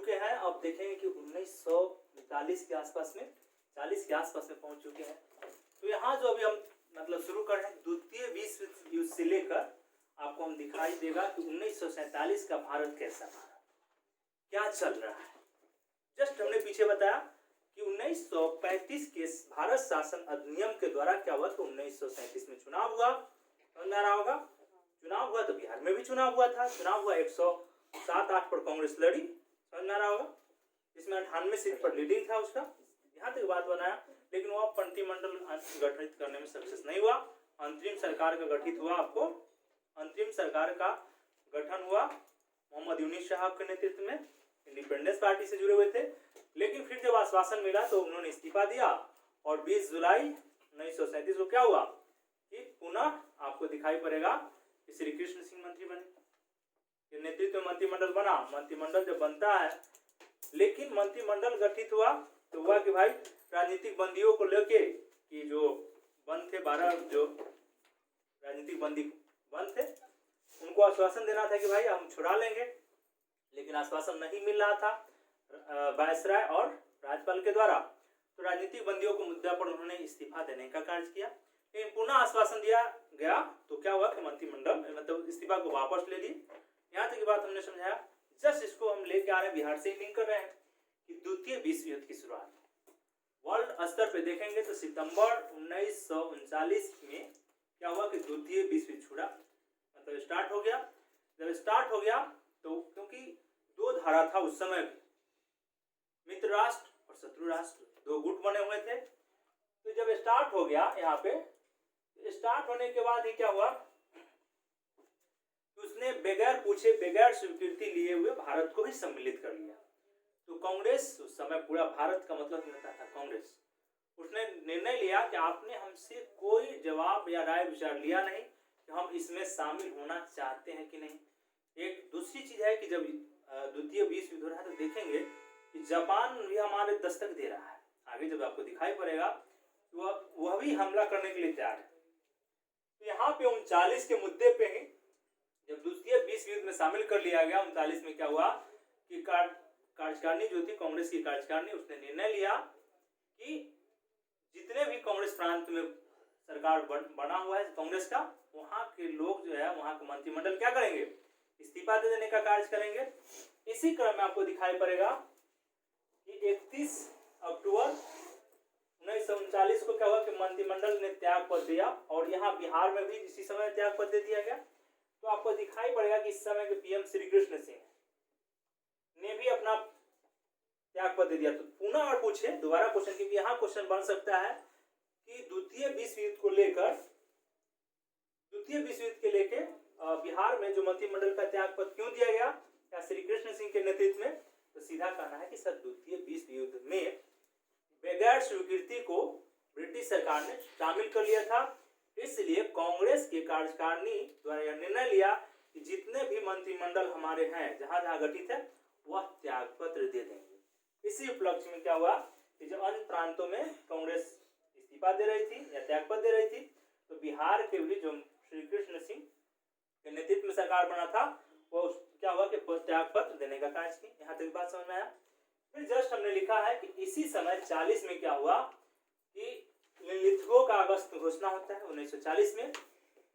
चुके हैं। अब देखेंगे कि 1939 के आसपास में 40 के आसपास में पहुंच चुके हैं। तो यहाँ जो अभी हम मतलब शुरू कर रहे हैं द्वितीय विश्व युद्ध से लेकर आपको हम दिखाई देगा कि 1947 का भारत कैसा था, क्या चल रहा है। जस्ट हमने पीछे बताया कि 1935 के भारत शासन अधिनियम के द्वारा क्या हुआ कि 1937 में चुनाव हुआ। समझ आ रहा होगा, चुनाव हुआ तो बिहार में भी चुनाव हुआ था। चुनाव हुआ 107-8 पर कांग्रेस लड़ी। समझ आ रहा होगा, इसमें 98 सीट पर लीडिंग था उसका। यहाँ तक बात बनाया, लेकिन वो मंत्रिमंडल गठित करने में सक्सेस नहीं हुआ। अंतरिम सरकार का गठित हुआ, आपको अंतरिम सरकार का गठन हुआ मोहम्मद यूनिस साहब के नेतृत्व में, इंडिपेंडेंस पार्टी से जुड़े हुए थे। लेकिन फिर जब आश्वासन मिला तो उन्होंने इस्तीफा दिया और 20 जुलाई 1937 को क्या हुआ कि पुनः आपको दिखाई पड़ेगा कि श्री कृष्ण सिंह मंत्री बने, नेतृत्व में मंत्रिमंडल बना। मंत्रिमंडल जब बनता है, लेकिन मंत्रिमंडल गठित हुआ तो हुआ कि भाई राजनीतिक बंदियों को लेके कि जो बंद थे 12 जो राजनीतिक बंदी बंद थे, उनको आश्वासन देना था कि भाई हम छुड़ा लेंगे, लेकिन आश्वासन नहीं मिल रहा था वायसराय और राज्यपाल के द्वारा। तो राजनीतिक बंदियों को मुद्दा पर उन्होंने इस्तीफा देने का कार्य किया, लेकिन पुनः आश्वासन दिया गया तो क्या हुआ कि मंत्रिमंडल मतलब इस्तीफा को वापस ले लिए। यहाँ तक की बात हमने समझाया। जस्ट इसको हम लेके आ रहे हैं, बिहार से ही लिंक कर रहे हैं कि द्वितीय विश्व युद्ध की शुरुआत वर्ल्ड स्तर पे देखेंगे तो सितंबर 1939 में क्या हुआ कि द्वितीय विश्व युद्ध छुड़ा, मतलब स्टार्ट हो गया। जब स्टार्ट हो गया तो क्योंकि दो धारा था उस समय भी, मित्र राष्ट्र और शत्रु राष्ट्र, दो गुट बने हुए थे। तो जब स्टार्ट हो गया यहाँ पे, स्टार्ट होने के बाद ही क्या हुआ, उसने बगैर पूछे बगैर स्वीकृति लिए हुए भारत को भी सम्मिलित कर लिया। तो कांग्रेस उस समय पूरा भारत का मतलब होता था कांग्रेस, उसने निर्णय लिया कि आपने हमसे कोई जवाब या राय विचार लिया नहीं कि हम इसमें शामिल होना चाहते हैं कि नहीं। एक दूसरी चीज है कि जब द्वितीय विश्व युद्ध हो रहा है तो देखेंगे कि जापान भी हमारे दस्तक दे रहा है। आगे जब आपको दिखाई पड़ेगा वह भी हमला करने के लिए तैयार है। तो यहाँ पे 39 के मुद्दे पे ही जब द्वितीय विश्व युद्ध में शामिल कर लिया गया, 39 में क्या हुआ कि कार्यकारिणी जो थी कांग्रेस की कार्यकारिणी, उसने निर्णय लिया कि जितने भी कांग्रेस प्रांत में सरकार बना हुआ है कांग्रेस का, वहां के लोग जो है वहां के मंत्रिमंडल क्या करेंगे, इस्तीफा दे देने का कार्य करेंगे। इसी क्रम में आपको दिखाई पड़ेगा कि 31 अक्टूबर 1939 को क्या हुआ कि मंत्रिमंडल ने त्याग पत्र दिया, और यहाँ बिहार में भी इसी समय त्याग पत्र दे दिया गया। तो आपको दिखाई पड़ेगा कि इस समय के पीएम श्री कृष्ण सिंह ने भी अपना त्याग पत्र दिया। तो पुनः और पूछे दोबारा क्वेश्चन, क्योंकि यहाँ क्वेश्चन बन सकता है कि द्वितीय विश्व युद्ध को लेकर बिहार में जो मंत्रिमंडल का त्याग पत्र क्यों दिया गया, क्या श्री कृष्ण सिंह के नेतृत्व में। तो सीधा कहना है कि सर द्वितीय विश्व युद्ध में बगैर स्वीकृति को ब्रिटिश सरकार ने शामिल कर लिया था, इसलिए कांग्रेस के कार्यकारिणी द्वारा यह निर्णय लिया कि जितने भी मंत्रिमंडल हमारे हैं जहां जहां गठित है वह त्याग पत्र दे देंगे। इसी उपलक्ष्य में क्या हुआ कि जब अन्य प्रांतों में कांग्रेस इस्तीफा दे रही थी या त्याग पत्र दे रही थी, तो बिहार के भी जो श्री कृष्ण सिंह के नेतृत्व में सरकार बना था वो क्या हुआ कि त्याग पत्र देने का कार्य की। यहाँ तक बात समझ में आया। फिर जस्ट हमने लिखा है कि इसी समय 40 में क्या हुआ कि लिथगो का अगस्त घोषणा होता है 1940 में,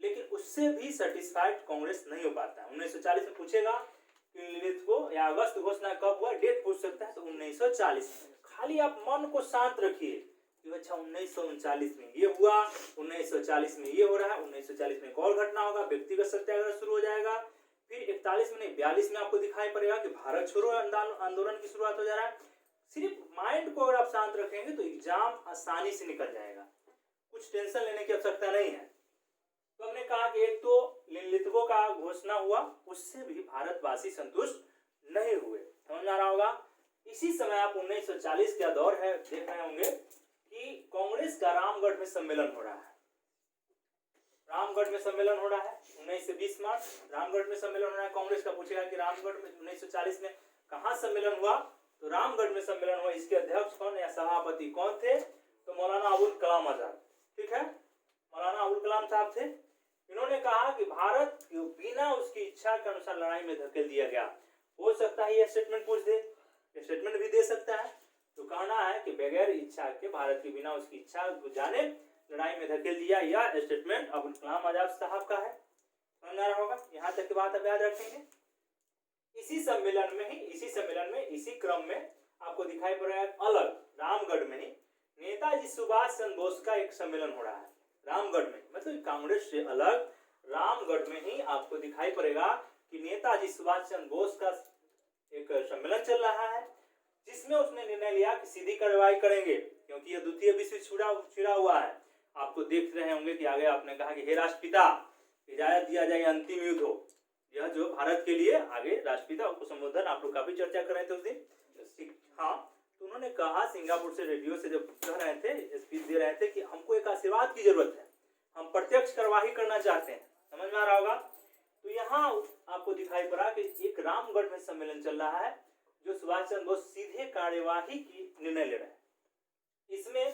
लेकिन उससे भी सेटिस्फाइड कांग्रेस नहीं हो पाता है। 1940 में पूछेगा कि लिथगो या अगस्त घोषणा कब हुआ, डेट पूछ सकता है तो 1940। खाली आप मन को शांत रखिए कि अच्छा 1939 में ये हुआ, 1940 में ये हो रहा है, 1940 में एक और घटना होगा, व्यक्तिगत सत्याग्रह शुरू हो जाएगा, फिर 41 में नहीं 42 में आपको दिखाई पड़ेगा कि भारत छोड़ो आंदोलन की शुरुआत हो जा रहा है। सिर्फ माइंड को अगर आप शांत रखेंगे तो एग्जाम आसानी से निकल जाएगा, कुछ टेंशन लेने की आवश्यकता नहीं है। तो हमने कहा कि एक तो लिथगो का घोषणा हुआ, उससे भी भारतवासी संतुष्ट नहीं हुए। समझ आ रहा होगा। इसी समय आप 1940 का दौर है देख रहे होंगे कि कांग्रेस का रामगढ़ में सम्मेलन हो रहा है। रामगढ़ में सम्मेलन हो रहा है 19 से 20 मार्च रामगढ़ में सम्मेलन हो रहा है। कांग्रेस का पूछेगा कि रामगढ़ में 1940 में कहाँ सम्मेलन हुआ, तो रामगढ़ में सम्मेलन हुआ। इसके अध्यक्ष कौन या सभापति कौन थे, तो मौलाना अबुल कलाम आजाद। ठीक है, मौलाना अबुल कलाम साहब थे। इन्होंने कहा कि भारत को बिना उसकी इच्छा के अनुसार लड़ाई में धकेल दिया गया। हो सकता है ये स्टेटमेंट पूछ दे स्टेटमेंट भी दे सकता है। तो कहना है कि बगैर इच्छा के भारत के बिना उसकी इच्छा को जाने लड़ाई में धकेल दिया, यह स्टेटमेंट अबुल कलाम आजाद साहब का है। समझ आ रहा होगा, यहाँ तक की बात आप याद रखेंगे। इसी सम्मेलन में इसी क्रम में आपको दिखाई पड़ रहा है अलग रामगढ़ में ही नेताजी सुभाष चंद्र बोस का एक सम्मेलन हो रहा है। रामगढ़ में मतलब कांग्रेस से अलग रामगढ़ में ही आपको दिखाई पड़ेगा कि नेताजी सुभाष चंद्र बोस का एक सम्मेलन चल रहा है, जिसमें उसने निर्णय लिया कि सीधी कार्रवाई करेंगे, क्योंकि यह द्वितीय विश्व छिड़ा हुआ है। आपको देख रहे होंगे कि आगे आपने कहा कि हे राष्ट्रपिता, इजाजत दिया जाए अंतिम युद्ध हो। यह जो भारत के लिए आगे राष्ट्रपिता को संबोधन आप लोग काफी चर्चा कर रहे थे उस दिन। हाँ, तो उन्होंने कहा सिंगापुर से रेडियो से जब कह रहे थे, स्पीच दे रहे थे कि हमको एक आशीर्वाद की जरूरत है, हम प्रत्यक्ष कार्रवाई करना चाहते हैं। समझ में आ रहा होगा। तो यहाँ आपको दिखाई पड़ा कि एक रामगढ़ में सम्मेलन चल रहा है, जो सुभाष चंद्र बोस सीधे कार्यवाही की निर्णय ले रहे हैं। इसमें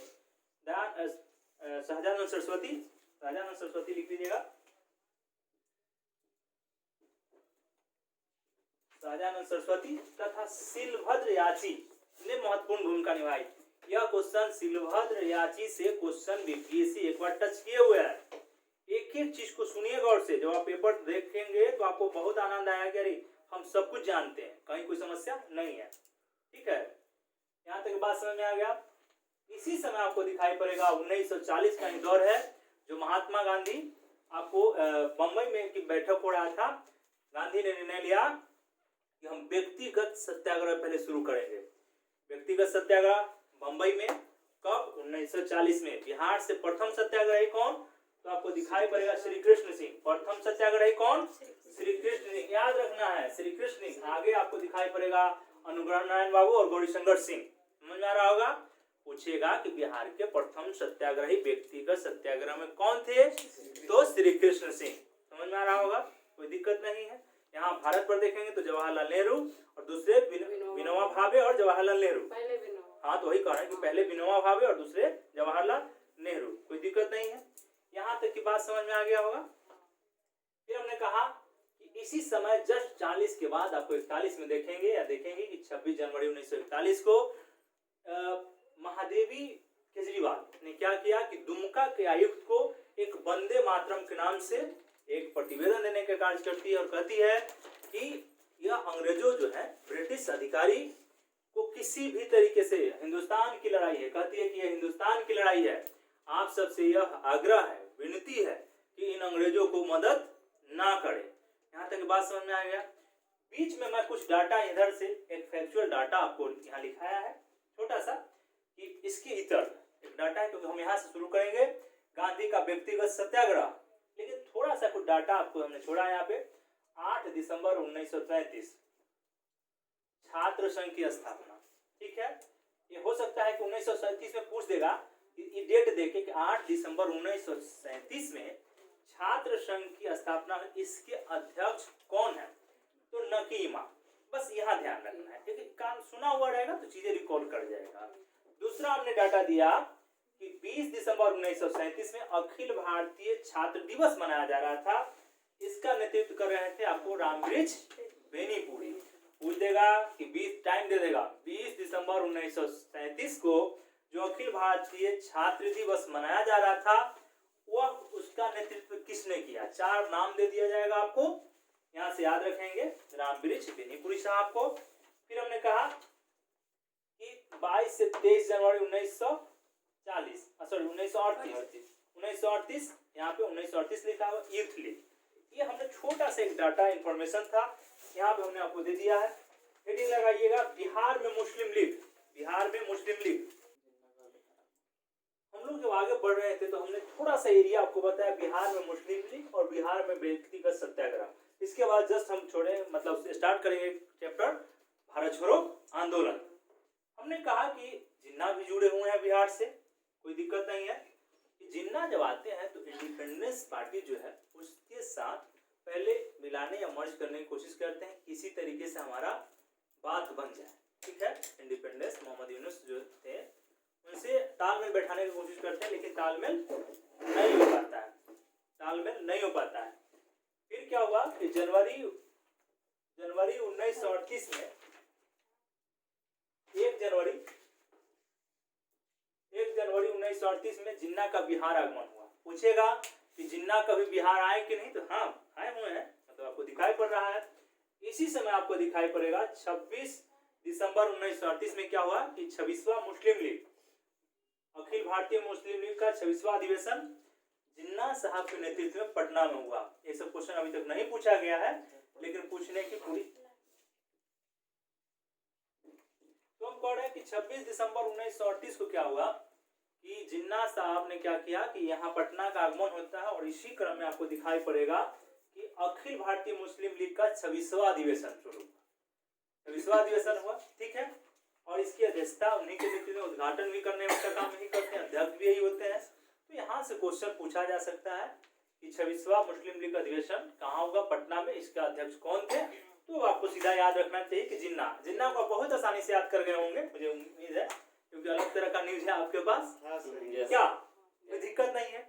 सहजानंद सरस्वती लिख लीजिएगा, सहजानंद सरस्वती तथा शिलभद्र याची ने महत्वपूर्ण भूमिका निभाई। यह क्वेश्चन शिलभद्र याची से क्वेश्चन बीपीएससी एक बार टच किए हुए है। एक एक चीज को सुनिए गौर से, जब आप पेपर देखेंगे तो आपको बहुत आनंद आएगा। अरे हम सब कुछ जानते हैं, कहीं कोई समस्या नहीं है। ठीक है, यहाँ तक बात समझ में आ गया। इसी समय आपको दिखाई पड़ेगा 1940 का दौर है, जो महात्मा गांधी आपको बंबई में की बैठक हो रहा था। गांधी ने निर्णय लिया कि हम व्यक्तिगत सत्याग्रह पहले शुरू करेंगे। व्यक्तिगत सत्याग्रह बंबई में कब? 1940 में। बिहार से प्रथम सत्याग्रही कौन? तो आपको दिखाई पड़ेगा श्री कृष्ण सिंह। प्रथम सत्याग्रही कौन? श्री कृष्ण सिंह, याद रखना है, श्री कृष्ण सिंह। आगे आपको दिखाई पड़ेगा अनुग्रह नारायण बाबू और गौरीशंकर सिंह। समझ में आ रहा होगा। पूछेगा कि बिहार के प्रथम सत्याग्रही व्यक्तिगत सत्याग्रह में कौन थे? तो श्री कृष्ण सिंह। समझ में आ रहा होगा, कोई दिक्कत नहीं है। यहाँ भारत पर देखेंगे तो जवाहरलाल नेहरू और दूसरे विनोबा भावे और जवाहरलाल नेहरू। हाँ, तो वही कह रहे हैं कि पहले विनोबा भावे और दूसरे जवाहरलाल नेहरू। कोई दिक्कत नहीं है, यहाँ तक की बात समझ में आ गया होगा। फिर हमने कहा कि इसी समय जस्ट 40 के बाद आपको 41 में देखेंगे कि 26 जनवरी 1941 को महादेवी केजरीवाल ने क्या किया कि दुमका के आयुक्त को एक वंदे मातरम के नाम से एक प्रतिवेदन देने का कार्य करती है और कहती है कि यह अंग्रेजों जो है ब्रिटिश अधिकारी को किसी भी तरीके से हिंदुस्तान की लड़ाई है, कहती है कि यह हिंदुस्तान की लड़ाई है। आप सबसे यह आग्रह है, विनती है कि इन अंग्रेजों को मदद ना करें। यहाँ तक बात समझ में आ गया। बीच में मैं कुछ डाटा इधर से एक फैक्चुअल डाटा आपको यहाँ लिखाया है छोटा सा, कि इसके इतर एक डाटा है, क्योंकि हम यहाँ से शुरू करेंगे गांधी का व्यक्तिगत सत्याग्रह। लेकिन थोड़ा सा कुछ डाटा आपको हमने छोड़ा यहाँ पे। 8 दिसंबर 1933 छात्र संघ की स्थापना। ठीक है, ये हो सकता है कि 1937 में पूछ देगा, ये डेट देखे कि 8 दिसंबर 1937 में छात्र संघ की स्थापना। इसके अध्यक्ष कौन है? तो नकीमा। बस यहाँ ध्यान रखना है, क्योंकि काम सुना हुआ रहेगा तो चीजें रिकॉल कर जाएगा। दूसरा हमने डाटा दिया कि 20 दिसंबर 1937 में अखिल भारतीय छात्र दिवस मनाया जा रहा था। इसका नेतृत्व कर रहे थे आपको रामवृक्ष बेनीपुरी। पूछ देगा कि 20 टाइम दे देगा, 20 दिसंबर 1937 को जो अखिल भारतीय छात्र दिवस मनाया जा रहा था, वह उसका नेतृत्व किसने किया? 4 नाम दे दिया जाएगा आपको, यहाँ से याद रखेंगे, रामवृक्ष बेनीपुरी साहब को। फिर हमने कहा कि 22 से 23 जनवरी 1938 यहाँ पे 1938 लिखा हुआ यूथ लीग। ये हमने छोटा सा एक डाटा इंफॉर्मेशन था, यहाँ पे हमने आपको दे दिया है। हेडिंग लगाइएगा बिहार में मुस्लिम लीग। बिहार में मुस्लिम लीग। हम लोग जब आगे बढ़ रहे थे तो हमने थोड़ा सा एरिया आपको बताया, बिहार में मुस्लिम लीग और बिहार में व्यक्तिगत सत्याग्रह। इसके बाद जस्ट हम छोड़े मतलब स्टार्ट करेंगे चैप्टर भारत छोड़ो आंदोलन। हमने कहा कि जिन्ना भी जुड़े हुए हैं बिहार से, कोई दिक्कत नहीं है। जिन्ना जब आते हैं तो इंडिपेंडेंस पार्टी जो है उसके साथ पहले मिलाने या मर्ज करने की कोशिश करते हैं, किसी तरीके से हमारा बात बन जाए। ठीक है, इंडिपेंडेंस मोहम्मद यूनुस जो थे उनसे तालमेल बैठाने की कोशिश करते हैं, लेकिन तालमेल नहीं हो पाता है। फिर क्या हुआ कि जनवरी 1938 में 1938 में जिन्ना का बिहार आगमन हुआ। पूछेगा कि जिन्ना कभी बिहार आए कि नहीं, तो हाँ आए हुए हैं, मतलब आपको दिखाई पड़ रहा है। इसी समय आपको दिखाई पड़ेगा 26 दिसंबर 1938 में क्या हुआ कि 26वां मुस्लिम लीग, अखिल भारतीय मुस्लिम लीग का 26वां अधिवेशन जिन्ना साहब के नेतृत्व में पटना में हुआ। ये सब क्वेश्चन अभी तक नहीं पूछा गया है, लेकिन पूछने की पूरी। तो हम कह रहे हैं कि 26 दिसंबर 1938 को क्या हुआ कि जिन्ना साहब ने क्या किया कि यहाँ पटना का आगमन होता है, और इसी क्रम में आपको दिखाई पड़ेगा कि अखिल भारतीय मुस्लिम लीग का 26वां अधिवेशन शुरू हुआ। 26वां अधिवेशन हुआ, ठीक है, और इसकी अध्यक्षता उन्हीं के नेतृत्व में, उद्घाटन भी करने का काम नहीं करते हैं, अध्यक्ष भी यही होते हैं। तो यहाँ से क्वेश्चन पूछा जा सकता है कि 26वां मुस्लिम लीग अधिवेशन कहाँ होगा, पटना में, इसका अध्यक्ष कौन थे। तो आपको सीधा याद रखना चाहिए कि जिन्ना को बहुत आसानी से याद कर गए होंगे, मुझे उम्मीद है, क्योंकि अलग तरह का न्यूज है आपके पास। क्या कोई दिक्कत नहीं है।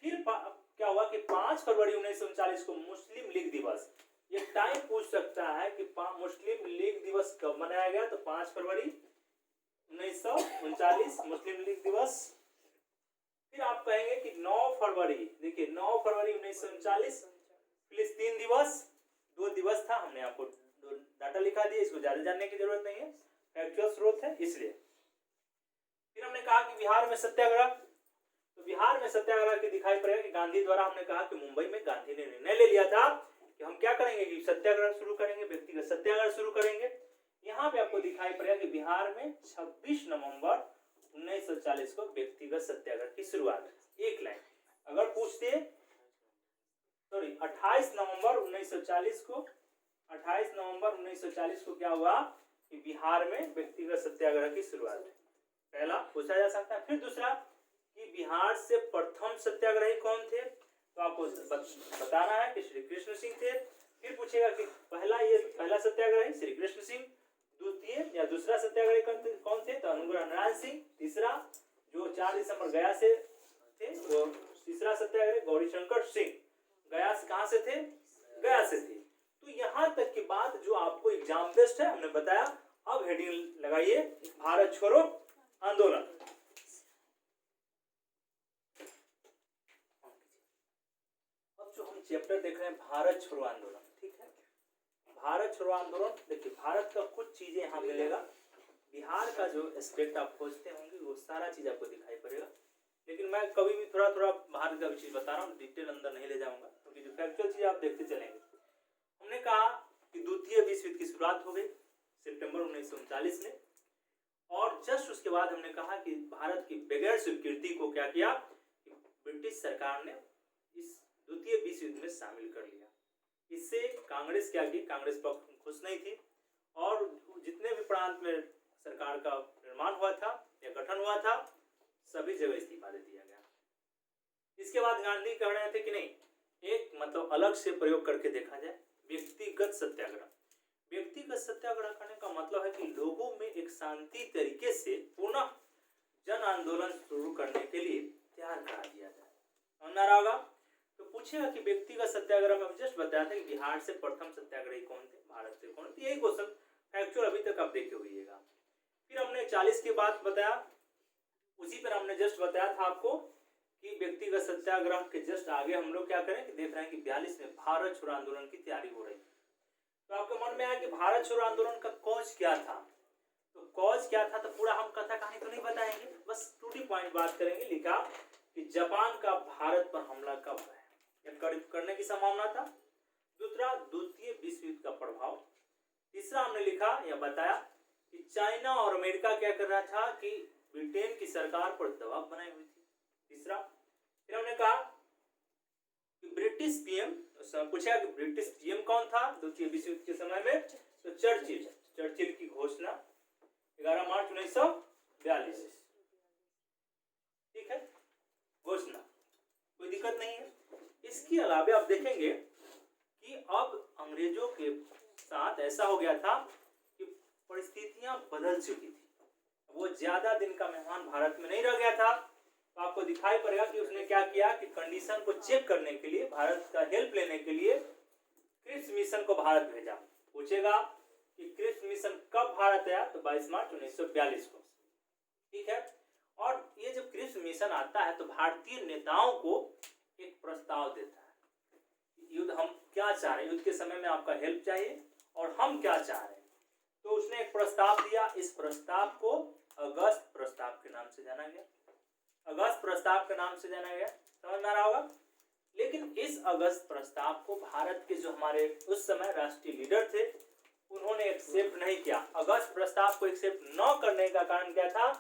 फिर क्या हुआ कि 5 फरवरी 1939 को मुस्लिम लीग दिवस, ये टाइम पूछ सकता है कि मुस्लिम लीग दिवस कब मनाया गया, तो 5 फरवरी 1939 मुस्लिम लीग दिवस। फिर आप कहेंगे कि 9 फरवरी, देखिए 9 फरवरी 1939 फिलिस्तीन दिवस, 2 दिवस था, हमने आपको डाटा लिखा दिया, इसको ज्यादा जानने की जरूरत नहीं है, फैक्चुअल स्रोत है इसलिए। फिर हमने कहा कि बिहार में सत्याग्रह, तो बिहार में सत्याग्रह की दिखाई पड़ेगा कि गांधी द्वारा, हमने कहा कि मुंबई में गांधी ने निर्णय ले लिया था कि हम क्या करेंगे कि सत्याग्रह शुरू करेंगे, व्यक्तिगत सत्याग्रह शुरू करेंगे। यहाँ पे आपको दिखाई पड़ेगा कि बिहार में 26 नवंबर 1940 को व्यक्तिगत सत्याग्रह की शुरुआत। एक लाइन अगर पूछते, सॉरी 28 नवंबर 1940 को, 28 नवंबर 1940 को क्या हुआ कि बिहार में व्यक्तिगत सत्याग्रह की शुरुआत, पहला पूछा जा सकता है। फिर दूसरा कि बिहार से प्रथम सत्याग्रही कौन थे, तो आपको बताना है कि श्री कृष्ण सिंह थे। फिर पूछेगा कि पहला सत्याग्रही श्री कृष्ण सिंह, द्वितीय या दूसरा सत्याग्रही कौन थे, तो अनुग्रह नारायण सिंह। तीसरा जो 4 दिसंबर गया से थे, वो तीसरा सत्याग्रही गौरीशंकर सिंह, गया से कहां से थे, गया से थे। तो यहाँ तक की बात जो आपको एग्जाम बेस्ड है, हमने बताया। अब हेडिंग लगाइए भारत छोड़ो आंदोलन। अब जो हम चैप्टर देख रहे हैं भारत छोड़ो आंदोलन, ठीक है, भारत छोड़ो आंदोलन। देखिए भारत का कुछ चीजें यहाँ मिलेगा, बिहार का जो एस्पेक्ट आप खोजते होंगे वो सारा चीज आपको दिखाई पड़ेगा, लेकिन मैं कभी भी थोड़ा थोड़ा बाहर का भी चीज बता रहा हूँ, डिटेल अंदर नहीं ले जाऊंगा, क्योंकि जो फैक्चुअल चीज आप देखते चलेंगे। हमने कहा कि द्वितीय विश्व युद्ध की शुरुआत हो गई सितंबर 1939 में, और जस्ट उसके बाद हमने कहा कि भारत की बगैर स्वीकृति को क्या किया, ब्रिटिश सरकार ने इस द्वितीय विश्व युद्ध में शामिल कर लिया। इससे कांग्रेस क्या की, कांग्रेस पक्ष खुश नहीं थी, और जितने भी प्रांत में सरकार का निर्माण हुआ था या गठन हुआ था, सभी जगह इस्तीफा दे दिया गया। इसके बाद गांधी कह रहे थे कि नहीं, एक मतलब अलग से प्रयोग करके देखा जाए, व्यक्तिगत सत्याग्रह। व्यक्तिगत सत्याग्रह करने का मतलब है कि लोगों में एक शांति तरीके से पुनः जन आंदोलन शुरू करने के लिए तैयार करा दिया जाए। समझ आ रहा होगा। तो पूछेगा कि व्यक्तिगत सत्याग्रह में जस्ट बताया था कि बिहार से प्रथम सत्याग्रही कौन थे, भारत से कौन थे, यही क्वेश्चन फैक्चुअल अभी तक आप देखे हुईगा। फिर हमने 40 की बात बताया, उसी पर हमने जस्ट बताया था आपको कि व्यक्तिगत सत्याग्रह के जस्ट आगे हम लोग क्या करें कि देख रहे हैं कि 42 में भारत छोड़ो आंदोलन की तैयारी हो रही है। तो आपके मन में आया कि भारत छोड़ो आंदोलन का कॉज क्या था, तो कॉज क्या था, तो पूरा हम कथा कहानी तो नहीं बताएंगे, बस 2 पॉइंट बात करेंगे। लिखा कि जापान का भारत पर हमला कब है, करने की संभावना था। दूसरा द्वितीय विश्व युद्ध का प्रभाव। तीसरा हमने लिखा या बताया कि चाइना और अमेरिका क्या कर रहा था कि ब्रिटेन की सरकार पर दबाव बनाई हुई थी। तीसरा फिर हमने कहा कि ब्रिटिश पीएम, पूछा कि ब्रिटिश पीएम कौन था द्वितीय विश्व युद्ध के समय में, तो चर्चिल की घोषणा 11 मार्च 1942, ठीक है, घोषणा, कोई दिक्कत नहीं है। इसके अलावा आप देखेंगे कि अब अंग्रेजों के साथ ऐसा हो गया था कि परिस्थितियां बदल चुकी थी, वो ज्यादा दिन का मेहमान भारत में नहीं रह गया था। तो आपको दिखाई पड़ेगा कि उसने क्या किया कि कंडीशन को चेक करने के लिए, भारत का हेल्प लेने के लिए क्रिप्स मिशन को भारत भेजा। पूछेगा कि क्रिप्स मिशन कब भारत आया, तो 22 मार्च 1942 को, ठीक है। और ये जब क्रिप्स मिशन आता है तो भारतीय नेताओं को एक प्रस्ताव देता है, युद्ध हम क्या चाह रहे हैं, युद्ध के समय में आपका हेल्प चाहिए और हम क्या चाह रहे हैं। तो उसने एक प्रस्ताव दिया, इस प्रस्ताव को अगस्त प्रस्ताव के नाम से जाना गया, अगस्त प्रस्ताव के नाम से जाना गया, समझ में आ रहा होगा। लेकिन इस अगस्त प्रस्ताव को भारत के जो हमारे उस समय राष्ट्रीय लीडर थे उन्होंने एक्सेप्ट नहीं किया। अगस्त प्रस्ताव को एक्सेप्ट न करने का कारण क्या था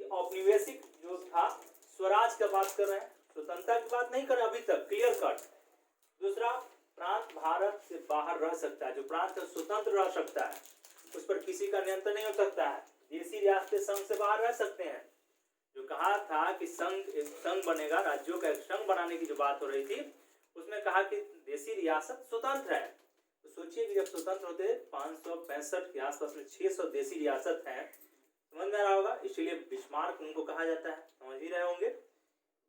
कि औपनिवेशिक जो था, स्वराज का बात कर रहे हैं, स्वतंत्रता की बात नहीं कर रहे अभी तक, क्लियर कट। दूसरा, प्रांत भारत से बाहर रह सकता है, जो प्रांत स्वतंत्र रह सकता है उस पर किसी का नियंत्रण नहीं हो सकता है। देशी रियासतें संघ से बाहर रह सकते हैं। जो कहा था कि संघ बनेगा, राज्यों का एक संघ बनाने की जो बात हो रही थी उसमें कहा कि देशी रियासत स्वतंत्र है। तो सोचिए कि जब स्वतंत्र होते 565 के आसपास में 600 देशी रियासत है, समझ में आ रहा होगा। इसलिए बिस्मार्क उनको कहा जाता है, समझ ही रहे होंगे,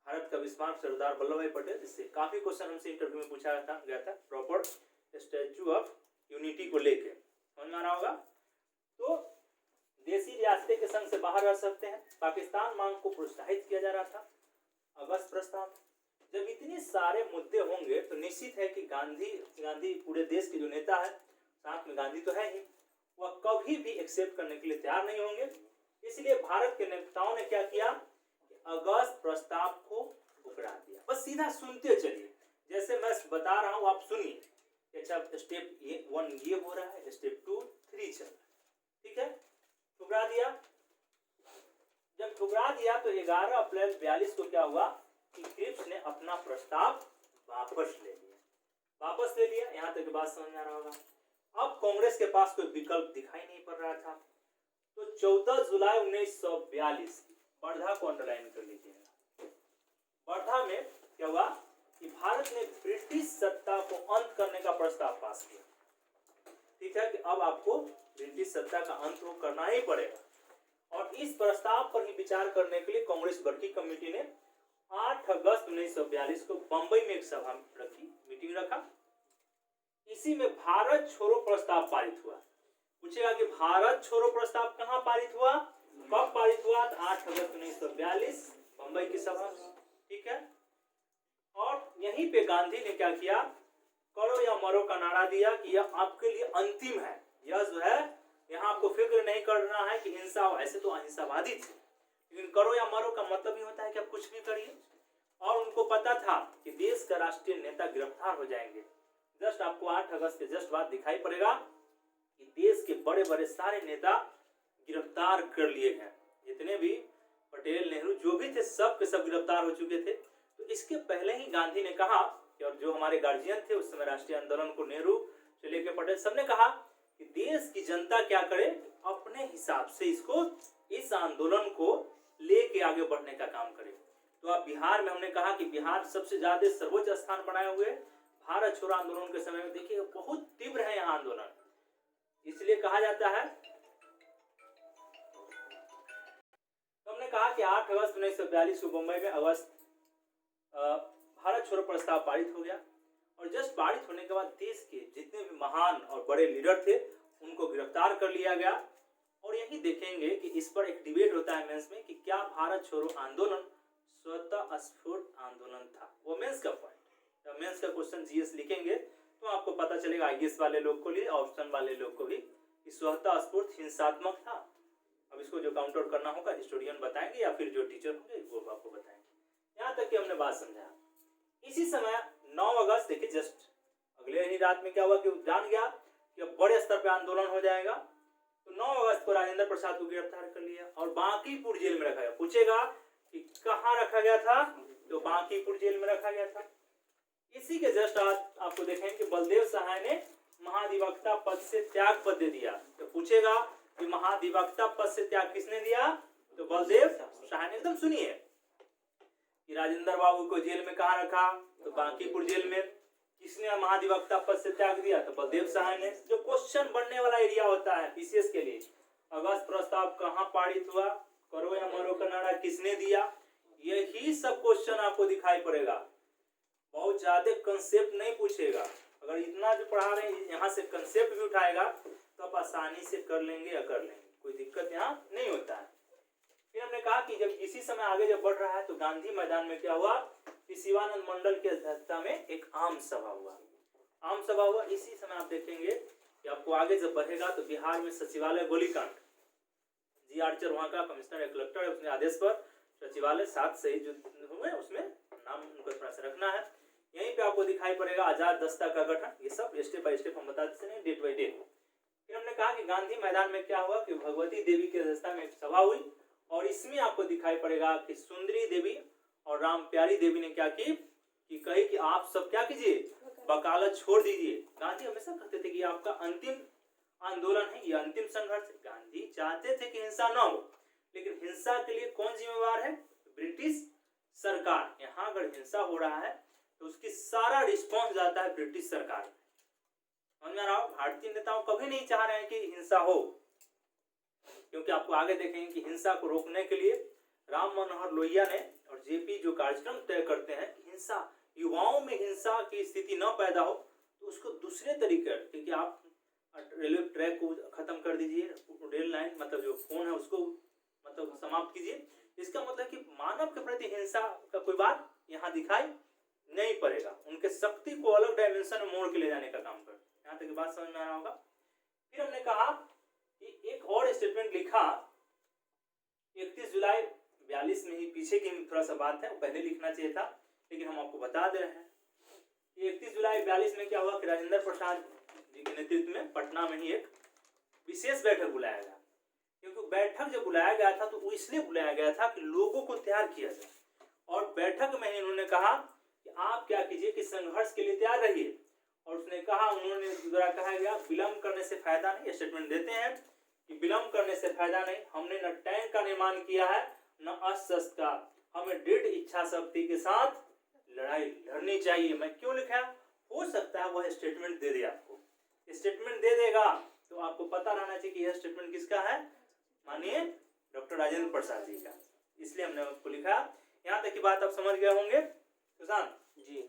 भारत का बिस्मार्क सरदार वल्लभ भाई पटेल। इससे काफी क्वेश्चन हमसे इंटरव्यू में पूछा गया था प्रॉपर स्टैच्यू ऑफ यूनिटी को लेके, समझ में आ रहा होगा। तो देशी रियासतें के संघ से बाहर रह सकते हैं। पाकिस्तान मांग को प्रोत्साहित किया जा रहा था अगस्त प्रस्ताव। जब इतने सारे मुद्दे होंगे तो निश्चित है कि गांधी पूरे देश के जो नेता है, साथ में गांधी तो है ही, वह कभी भी एक्सेप्ट करने के लिए तैयार नहीं होंगे। इसलिए भारत के नेताओं ने क्या किया कि अगस्त प्रस्ताव को ठुकरा दिया। बस सीधा सुनते चलिए, जैसे मैं बता रहा हूं आप सुनिए। अच्छा, स्टेप 1 ये हो रहा है, स्टेप 2 3 चल रहा है, ठीक है। ठुकरा दिया। जब ठुकरा दिया तो 11 अप्रैल 42 को क्या हुआ कि क्रिप्स ने अपना प्रस्ताव वापस ले लिया। यहां तक बात समझ में आ रहा होगा। अब कांग्रेस के पास कोई विकल्प दिखाई नहीं पड़ रहा था। तो 14 जुलाई 1942 वर्धा को अंडरलाइन कर लीजिएगा। वर्धा में क्या हुआ कि भारत ने ब्रिटिश सत्ता को अंत करने का प्रस्ताव पास किया। ठीक है कि अब आपको ब्रिटिश सत्ता का अंत करना ही पड़ेगा। और इस प्रस्ताव पर ही विचार करने के लिए कांग्रेस वर्किंग कमेटी ने 8 अगस्त 1942 को बंबई में एक सभा रखी, मीटिंग रखा। इसी में भारत छोड़ो प्रस्ताव पारित हुआ। पूछेगा कि भारत छोड़ो प्रस्ताव कहां पारित हुआ, कब पारित हुआ? 8 अगस्त 1942 बंबई की सभा, ठीक है। और यहीं पे गांधी ने क्या किया, करो या मरो का नारा दिया कि यह आपके लिए अंतिम है। यह जो है यहाँ आपको फिक्र नहीं करना है कि हिंसा, ऐसे तो अहिंसावादी थे, लेकिन करो या मरो का मतलब ही होता है कि आप कुछ भी करिए। और उनको पता था कि देश का राष्ट्रीय नेता गिरफ्तार हो जाएंगे। जस्ट आपको 8 अगस्त के जस्ट बाद दिखाई पड़ेगा कि देश के बड़े बड़े सारे नेता गिरफ्तार कर लिए गए। जितने भी पटेल, नेहरू जो भी थे, सब के सब गिरफ्तार हो चुके थे। तो इसके पहले ही गांधी ने कहा कि, और जो हमारे गार्जियन थे उस समय राष्ट्रीय आंदोलन को, नेहरू से लेकर पटेल, सबने कहा कि देश की जनता क्या करे, अपने हिसाब से इस आंदोलन को लेके आगे बढ़ने का काम करे। तो अब बिहार में हमने कहा कि बिहार सबसे ज्यादा सर्वोच्च स्थान बनाए हुए भारत छोड़ो आंदोलन के समय में देखिए बहुत तीव्र है यहाँ आंदोलन, इसलिए कहा जाता है। तो हमने कहा कि 8 अगस्त 1942 को मुंबई में भारत छोड़ो प्रस्ताव पारित हो गया। और जस्ट पारित होने के बाद देश के जितने भी महान और बड़े लीडर थे उनको गिरफ्तार कर लिया गया। और यही देखेंगे कि इस पर एक डिबेट होता है मेंस में कि क्या भारत छोड़ो आंदोलन स्वतः स्फूर्त आंदोलन था। वो मेंस का पॉइंट, जब मेंस का क्वेश्चन जीएस लिखेंगे तो आपको पता चलेगा, आईएएस वाले लोग को लिए, ऑप्शन वाले लोग को भी, कि स्वतः स्फूर्त हिंसात्मक था। अब इसको जो काउंट आउट करना होगा हिस्टोरियन बताएंगे या फिर जो टीचर होंगे वो आपको बताएंगे। यहाँ तक कि हमने बात समझा। इसी समय 9 अगस्त देखिए, जस्ट अगले ही रात में क्या हुआ कि जान गया कि अब बड़े स्तर पे आंदोलन हो जाएगा। तो 9 अगस्त को राजेंद्र प्रसाद को गिरफ्तार कर लिया और बांकीपुर जेल में रखा गया। पूछेगा कि कहाँ रखा गया था, तो बांकीपुर जेल में रखा गया था। इसी के जस्ट आज आपको देखेंगे कि बलदेव सहाय ने महाधिवक्ता पद से त्याग पत्र दे दिया। तो पूछेगा कि महाधिवक्ता पद से त्याग किसने दिया, तो बलदेव सहाय ने। एकदम सुनिए कि राजेंद्र बाबू को जेल में कहाँ रखा, तो बांकीपुर जेल में। किसने महाधिवक्ता पद से त्याग दिया, तो बलदेव सहाय ने। जो क्वेश्चन बनने वाला एरिया होता है पीसीएस के लिए, अगस्त प्रस्ताव कहाँ पारित हुआ, करो या मरो का नारा किसने दिया, यही सब क्वेश्चन आपको दिखाई पड़ेगा। बहुत ज्यादा कंसेप्ट नहीं पूछेगा। अगर इतना जो पढ़ा रहे हैं यहाँ से कंसेप्ट भी उठाएगा तो आप आसानी से कर लेंगे या कर लेंगे, कोई दिक्कत यहाँ नहीं होता है। फिर हमने कहा कि जब इसी समय आगे जब बढ़ रहा है तो गांधी मैदान में क्या हुआ कि शिवानंद मंडल की अध्यक्षता में एक आम सभा हुआ। आम सभा हुआ इसी समय आप देखेंगे कि आपको आगे जब बढ़ेगा तो बिहार में सचिवालय गोलीकांड, जी आर्चर वहां का कमिश्नर या कलेक्टर है, उसने आदेश पर सचिवालय 7 शहीद जो हुए उसमें नाम उनको थोड़ा सा रखना है। यहीं पे आपको दिखाई पड़ेगा आजाद दस्ता का गठन, ये सब स्टेप बाय स्टेप हम बताते हैं डेट बाय डेट। फिर हमने कहा कि गांधी मैदान में क्या हुआ कि भगवती देवी की अध्यक्षता में एक सभा हुई और इसमें आपको दिखाई पड़ेगा कि सुंदरी देवी और राम प्यारी देवी ने क्या की कि कही कि आप सब क्या कीजिए, वकालत छोड़ दीजिए। गांधी हमेशा कहते थे कि आपका अंतिम आंदोलन है, ये अंतिम संघर्ष है। गांधी चाहते थे कि हिंसा न हो, लेकिन हिंसा के लिए कौन जिम्मेवार है? ब्रिटिश सरकार। यहाँ अगर हिंसा हो रहा है तो उसकी सारा रिस्पॉन्स जाता है ब्रिटिश सरकार। समझ में आ रहा हो? भारतीय नेताओं कभी नहीं चाह रहे हैं कि हिंसा हो, क्योंकि आपको आगे देखेंगे कि हिंसा को रोकने के लिए राम मनोहर लोहिया ने और जेपी जो कार्यक्रम तय करते हैं कि हिंसा, युवाओं में हिंसा की स्थिति न पैदा हो तो उसको दूसरे तरीके, क्योंकि आप रेलवे ट्रैक को खत्म कर दीजिए, रेल लाइन मतलब जो फोन है उसको मतलब समाप्त कीजिए। इसका मतलब कि मानव के प्रति हिंसा का कोई बात यहाँ दिखाई नहीं पड़ेगा। उनके शक्ति को अलग डायमेंशन में मोड़ के ले जाने का काम कर। यहाँ तक बात समझ में आ रहा होगा। फिर हमने कहा कि एक और स्टेटमेंट लिखा 31 जुलाई 42 में ही, पीछे की थोड़ा सा बात है, वो पहले लिखना चाहिए था लेकिन हम आपको बता दे रहे हैं। 31 जुलाई 42 में क्या हुआ कि राजेंद्र प्रसाद जी के नेतृत्व में पटना में ही एक विशेष बैठक बुलाया गया। क्योंकि बैठक जब बुलाया गया था तो वो इसलिए बुलाया गया था कि लोगों को तैयार किया जाए, और बैठक में ही उन्होंने कहा कि आप क्या कीजिए कि संघर्ष के लिए तैयार रहिए। और उसने कहा, उन्होंने द्वारा कहा गया विलंब करने से फायदा नहीं। स्टेटमेंट देते हैं कि विलंब करने से फायदा नहीं, हमने न टैंक का निर्माण किया है न अस्त्र का, हमें दृढ़ इच्छा शक्ति के साथ लड़ाई लड़नी चाहिए। मैं क्यों लिखा? हो सकता है वह स्टेटमेंट दे दे आपको, स्टेटमेंट दे देगा तो आपको पता रहना चाहिए कि यह स्टेटमेंट किसका है, मानिए डॉक्टर राजेंद्र प्रसाद जी का, इसलिए हमने आपको लिखा। यहाँ तक की बात आप समझ गए होंगे सुशांत जी।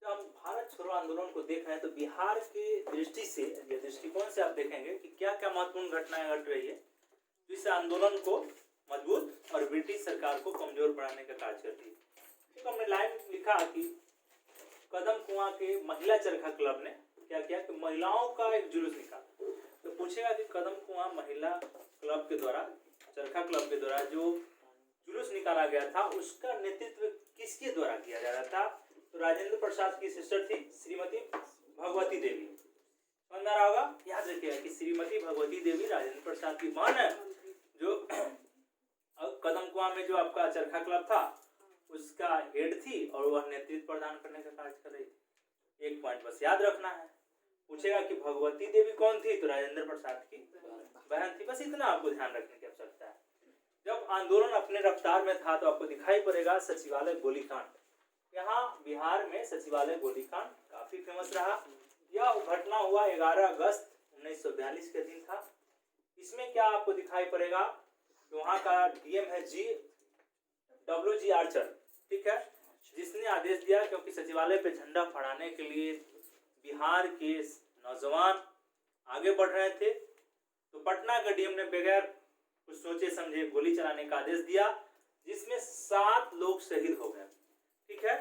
तो हम भारत छोड़ो आंदोलन को देख रहे हैं तो बिहार की दृष्टि से, दृष्टिकोण से आप देखेंगे कि क्या क्या महत्वपूर्ण घटनाएं घट रही है जिस आंदोलन को मजबूत और ब्रिटिश सरकार को कमजोर बनाने का कार्य करती है। तो हमने लाइन लिखा कि कदम कुआं के महिला चरखा क्लब ने क्या किया कि महिलाओं का एक जुलूस निकाला। तो पूछेगा कि कदम कुआं महिला क्लब के द्वारा, चरखा क्लब के द्वारा जो जुलूस निकाला गया था उसका नेतृत्व किसके द्वारा किया जा रहा था? तो राजेंद्र प्रसाद की सिस्टर थी श्रीमती भगवती देवी। समझ में आ रहा होगा? याद रखिएगा कि श्रीमती भगवती देवी राजेंद्र प्रसाद की बहन है, जो कदम कुआं में जो आपका चरखा क्लब था उसका हेड थी और वह नेतृत्व प्रदान करने का कार्य कर रही थी। एक पॉइंट बस याद रखना है। पूछेगा कि भगवती देवी कौन थी? तो राजेंद्र प्रसाद की बहन थी। बस इतना आपको ध्यान रखने की आवश्यकता है। जब आंदोलन अपने रफ्तार में था तो आपको दिखाई पड़ेगा सचिवालय गोलीकांड। यहाँ बिहार में सचिवालय गोलीकांड काफी फेमस रहा। यह घटना हुआ 11 अगस्त 1942 के दिन था। इसमें क्या आपको दिखाई पड़ेगा कि वहाँ का डीएम है जी आर्चर, ठीक है, जिसने आदेश दिया, क्योंकि सचिवालय पे झंडा फहराने के लिए बिहार के नौजवान आगे बढ़ रहे थे, तो पटना के डीएम ने बगैर कुछ सोचे समझे गोली चलाने का आदेश दिया, जिसमें 7 लोग शहीद हो गए। ठीक है,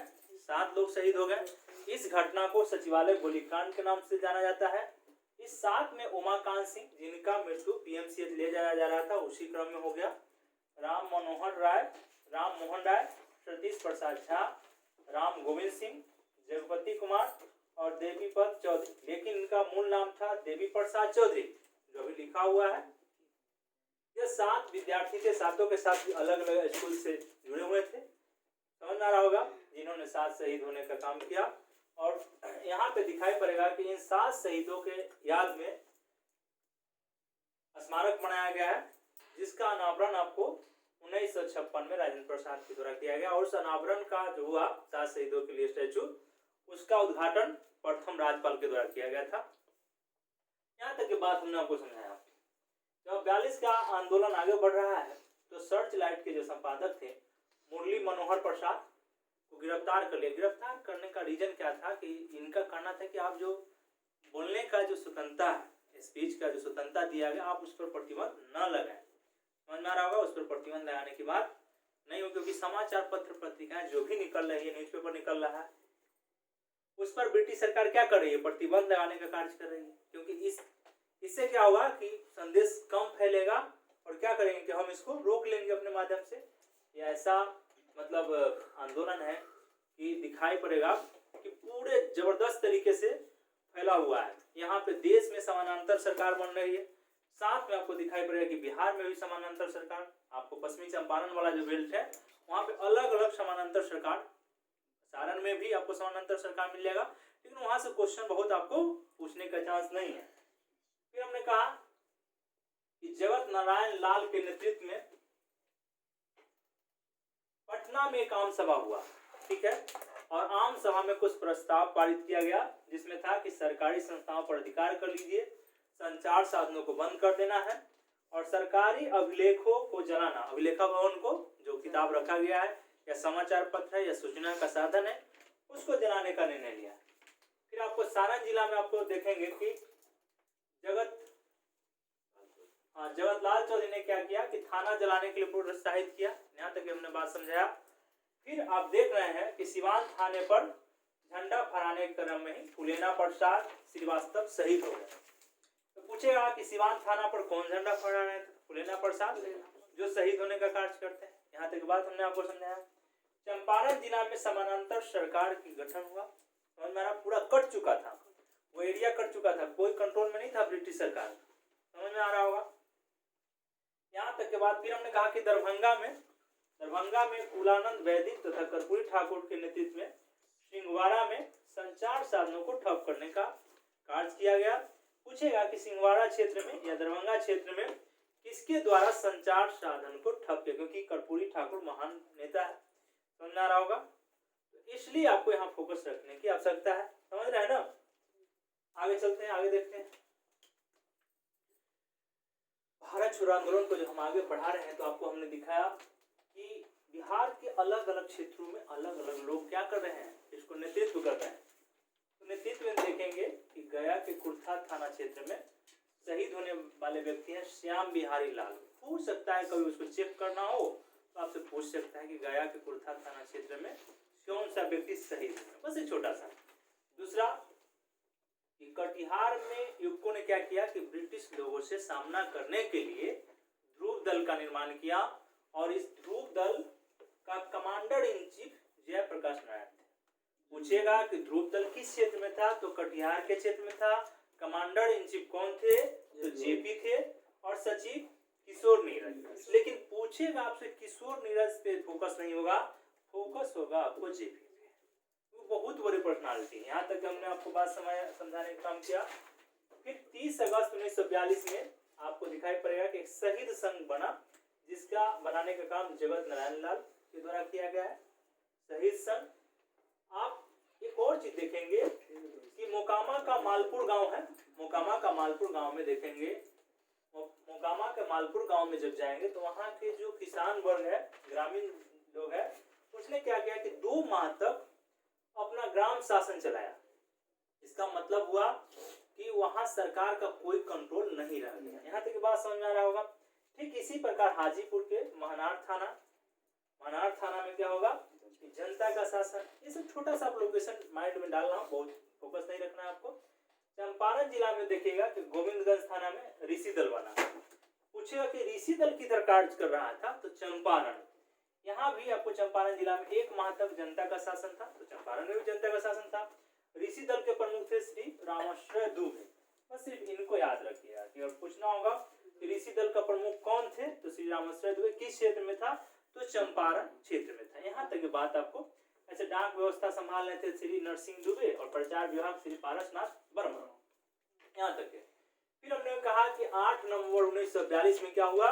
7 लोग शहीद हो गए। इस घटना को सचिवालय गोलीकांड के नाम से जाना जाता है। इस 7 में उमाकांत सिंह, जिनका मृत्यु पीएमसीएच ले जाया जा रहा था, उसी क्रम में हो गया। राम मोहन राय, सतीश प्रसाद झा, राम गोविंद सिंह, जगपति कुमार और देवीपत चौधरी, लेकिन इनका मूल नाम था देवी प्रसाद चौधरी, जो भी लिखा हुआ है। ये 7 विद्यार्थी थे, 7 के साथ अलग अलग स्कूल से जुड़े हुए थे। समझ में आ रहा होगा, जिन्होंने 7 शहीद होने का काम किया। और यहाँ पे दिखाई पड़ेगा कि इन 7 शहीदों के याद में स्मारक बनाया गया है, जिसका अनावरण आपको 1956 में राजेंद्र प्रसाद के द्वारा किया गया। और उस अनावरण का जो हुआ 7 शहीदों के लिए स्टैचू, उसका उद्घाटन प्रथम राज्यपाल के द्वारा किया गया था। यहाँ तक की बात हमने आपको समझाया। जब 42 का आंदोलन आगे बढ़ रहा है तो सर्च लाइट के जो संपादक थे मुरली मनोहर प्रसाद को गिरफ्तार कर लिया। गिरफ्तार करने का रीजन क्या था कि इनका कहना था कि आप जो बोलने का जो स्वतंत्रता है, स्पीच का जो स्वतंत्रता दिया गया, आप उस पर प्रतिबंध न लगाएं। समझ में आ रहा होगा। उस पर प्रतिबंध लगाने की बात नहीं हो, क्योंकि समाचार पत्र पत्रिकाएं जो भी निकल रही है, न्यूज़पेपर निकल रहा है, उस पर ब्रिटिश सरकार क्या कर रही है, प्रतिबंध लगाने का कार्य कर रही है। क्योंकि इससे क्या होगा कि संदेश कम फैलेगा और क्या करेंगे कि हम इसको रोक लेंगे अपने माध्यम से। ये ऐसा मतलब आंदोलन है कि दिखाई पड़ेगा कि पूरे जबरदस्त तरीके से फैला हुआ है। यहाँ पे देश में समानांतर सरकार बन रही है, साथ में आपको दिखाई पड़ेगा कि बिहार में भी समानांतर सरकार, आपको पश्चिमी चंपारण वाला जो बेल्ट है वहाँ पे अलग अलग समानांतर सरकार, सारण में भी आपको समानांतर सरकार मिल जाएगा, लेकिन वहां से क्वेश्चन बहुत आपको पूछने का चांस नहीं है। फिर हमने कहा कि जगत नारायण लाल के नेतृत्व में पटना में एक आम सभा हुआ, ठीक है, और आम सभा में कुछ प्रस्ताव पारित किया गया, जिसमें था कि सरकारी संस्थाओं पर अधिकार कर लीजिए, संचार साधनों को बंद कर देना है और सरकारी अभिलेखों को जलाना, अभिलेखा भवन को जो किताब रखा गया है या समाचार पत्र है या सूचना का साधन है, उसको जलाने का निर्णय लिया। फिर आपको सारण जिला में आपको देखेंगे कि जगतलाल चौधरी ने क्या किया कि थाना जलाने के लिए प्रोत्साहित किया। यहाँ तक हमने बात समझाया। फिर आप देख रहे हैं कि सिवान थाने पर झंडा फहराने के क्रम में ही फूलेना प्रसाद श्रीवास्तव शहीद हो गए। तो पूछेगा कि सिवान थाना पर कौन झंडा फहरा रहे थे? फूलेना प्रसाद, जो शहीद होने का कार्य करते हैं। यहाँ तक बात हमने आपको समझाया। चंपारण जिला में समानांतर सरकार की गठन हुआ, समझ में आ रहा, पूरा कट चुका था, वो एरिया कट चुका था, कोई कंट्रोल में नहीं था ब्रिटिश सरकार, समझ में आ रहा होगा। यहाँ तक के बाद फिर हमने कहा कि दरभंगा में कुलानंद वैदिक तथा कर्पूरी ठाकुर के नेतृत्व में सिंहवाड़ा में संचार साधनों को ठप करने का कार्य किया गया। पूछेगा कि सिंहवाड़ा क्षेत्र में या दरभंगा क्षेत्र में किसके द्वारा संचार साधन को ठप किया, क्योंकि कर्पूरी ठाकुर महान नेता है, समझ आ रहा होगा, तो इसलिए आपको यहाँ फोकस रखने की आवश्यकता है, समझ रहे हैं ना। आगे चलते हैं, आगे देखते हैं भारत छोड़ो आंदोलन को। जो हम आगे पढ़ा रहे हैं तो आपको हमने दिखाया कि बिहार के अलग अलग क्षेत्रों में अलग अलग लोग क्या कर रहे हैं, इसको नेतृत्व कर रहे हैं। तो नेतृत्व में देखेंगे कि गया के कुर्था थाना क्षेत्र में शहीद होने वाले व्यक्ति हैं श्याम बिहारी लाल। पूछ सकता है, कभी उसको चेक करना हो तो आपसे पूछ सकता है कि गया के कुर्था थाना क्षेत्र में कौन सा व्यक्ति शहीद हुआ, बस एक छोटा सा। दूसरा, कटिहार में युवकों ने क्या किया कि ब्रिटिश लोगों से सामना करने के लिए ध्रुव दल का निर्माण किया और इस ध्रुव दल का commander in chief Jayaprakash Narayan थे। पूछेगा कि ध्रुव दल किस क्षेत्र में था, तो कटिहार के क्षेत्र में था। कमांडर इन चीफ कौन थे, तो जेपी थे और सचिव किशोर नीरज। लेकिन पूछेगा आपसे किशोर नीरज पे फोकस नहीं होगा, फोकस होगा आपको जेपी पे। वो बहुत बड़ी पर्सनालिटी है। यहाँ तक हमने आपको बात समझाने का काम किया। फिर 30 अगस्त 1942 में आपको दिखाई पड़ेगा कि एक शहीद संघ बना, जिसका बनाने का काम जगत नारायण लाल के द्वारा किया गया है, शहीद संघ। आप एक और चीज देखेंगे कि मोकामा का मालपुर गांव है, मोकामा का मालपुर गांव में देखेंगे, मोकामा के मालपुर गांव में जब जाएंगे तो वहां के जो किसान वर्ग है, ग्रामीण लोग है, उसने क्या किया कि 2 माह तक अपना ग्राम शासन चलाया। इसका मतलब हुआ कि वहां सरकार का कोई कंट्रोल नहीं रह गया। यहाँ तक बात समझ में आ रहा होगा। ठीक इसी प्रकार हाजीपुर के महनार थाना में क्या होगा, जनता का शासन। ये सब छोटा सा लोकेशन माइंड में डालना, बहुत फोकस नहीं रखना है आपको। चंपारण जिला में देखिएगा कि गोविंदगंज थाना में ऋषि दल बना। पूछेगा कि ऋषि दल किधर कार्य कर रहा था, तो चंपारण। यहाँ भी आपको चंपारण जिला में 1 माह तक जनता का शासन था, तो चंपारण में भी जनता का शासन था। ऋषि दल के प्रमुख थे श्री रामाश्रय दुबे। बस सिर्फ इनको याद रखिएगा कि अगर पूछना होगा कि ऋषि दल का प्रमुख कौन थे, तो श्री रामाश्रय दुबे किस क्षेत्र में था, तो चंपारण क्षेत्र में था। यहाँ तक बात आपको। ऐसे डाक व्यवस्था संभाल रहे थे श्री नरसिंह दुबे और प्रचार विभाग श्री पारसनाथ वर्मा। यहाँ तक है। फिर हमने कहा कि 8 नवंबर 1942 में क्या हुआ,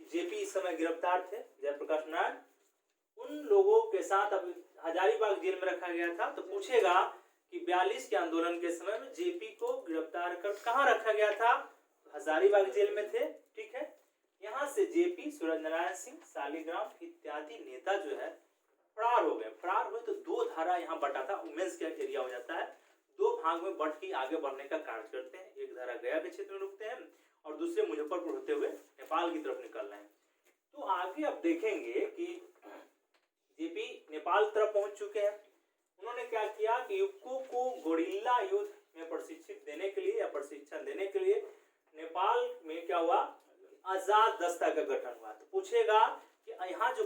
जेपी इस समय गिरफ्तार थे, जयप्रकाश नारायण। उन लोगों के साथ अब हजारीबाग जेल में रखा गया था। तो पूछेगा कि 42 के आंदोलन के समय में जेपी को गिरफ्तार कर कहाँ रखा गया था, हजारीबाग जेल में थे, ठीक है। यहाँ से जेपी, सूरज नारायण सिंह, सालीग्राम इत्यादि नेता जो है फरार हो गए। फरार हुए तो 2 धारा यहाँ बटा था, वुमेन्स का एरिया हो जाता है, 2 भाग में बट के आगे बढ़ने का कार्य करते हैं। एक धारा गया के क्षेत्र में रुकते हैं और दूसरे मुजफ्फरपुर होते हुए नेपाल की तरफ निकल रहे हैं। तो आगे आप देखेंगे कि जेपी नेपाल तरफ पहुंच चुके हैं। उन्होंने क्या किया कि युवकों को गोरिल्ला युद्ध में प्रशिक्षित देने के लिए या प्रशिक्षण देने के लिए नेपाल में क्या हुआ, आजाद दस्ता का गठन हुआ। तो पूछेगा कि यहाँ जो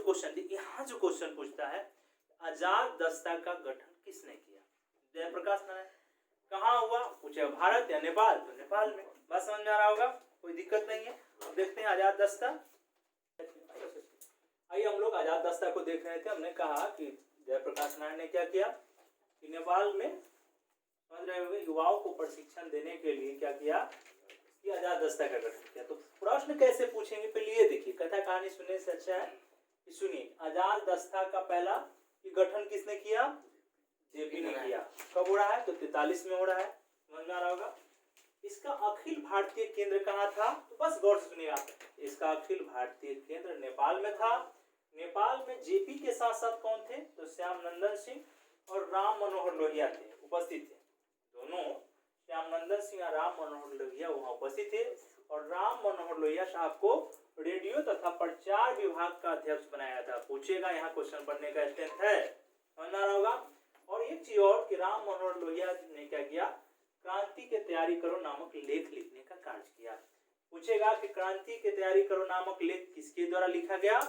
क्वेश्चन पूछता है, आजाद दस्ता का गठन किसने किया? जयप्रकाश नारायण। कहाँ हुआ पूछे, भारत या नेपाल? तो नेपाल में। बात समझ में आ रहा होगा, कोई दिक्कत नहीं है। अब देखते हैं आजाद दस्ता। आइए हम लोग आजाद दस्ता को देख रहे थे। हमने कहा कि जयप्रकाश नारायण ने क्या किया कि नेपाल में समझ रहे होंगे युवाओं को प्रशिक्षण देने के लिए क्या किया कि आजाद दस्ता का गठन किया। तो प्रश्न कैसे पूछेंगे पहले ये देखिए, कथा कहानी सुनने से अच्छा है कि सुनिए। आजाद दस्ता का पहला गठन किसने किया? जेपी ने किया। कब हो रहा है? तो 43 में हो रहा है। समझ में आ रहा होगा। इसका अखिल भारतीय केंद्र कहाँ था? तो बस गौर से सुनिएगा, इसका अखिल भारतीय केंद्र नेपाल में था। नेपाल में जेपी के साथ साथ कौन थे? तो श्याम नंदन सिंह और राम मनोहर लोहिया थे, उपस्थित थे। दोनों श्याम नंदन सिंह और राम मनोहर लोहिया वहां उपस्थित थे। और राम मनोहर लोहिया साहब को रेडियो तथा प्रचार विभाग का अध्यक्ष बनाया था। पूछेगा, यहाँ क्वेश्चन पढ़ने का स्ट्रेंथ है, समझ आ रहा होगा। और एक चीज और कि राम मनोहर लोहिया ने क्या किया, क्रांति की तैयारी करो नामक लेख लिखने का कार्य किया। पूछेगा कि क्रांति की तैयारी करो नामक लेख किसके द्वारा लिखा गया?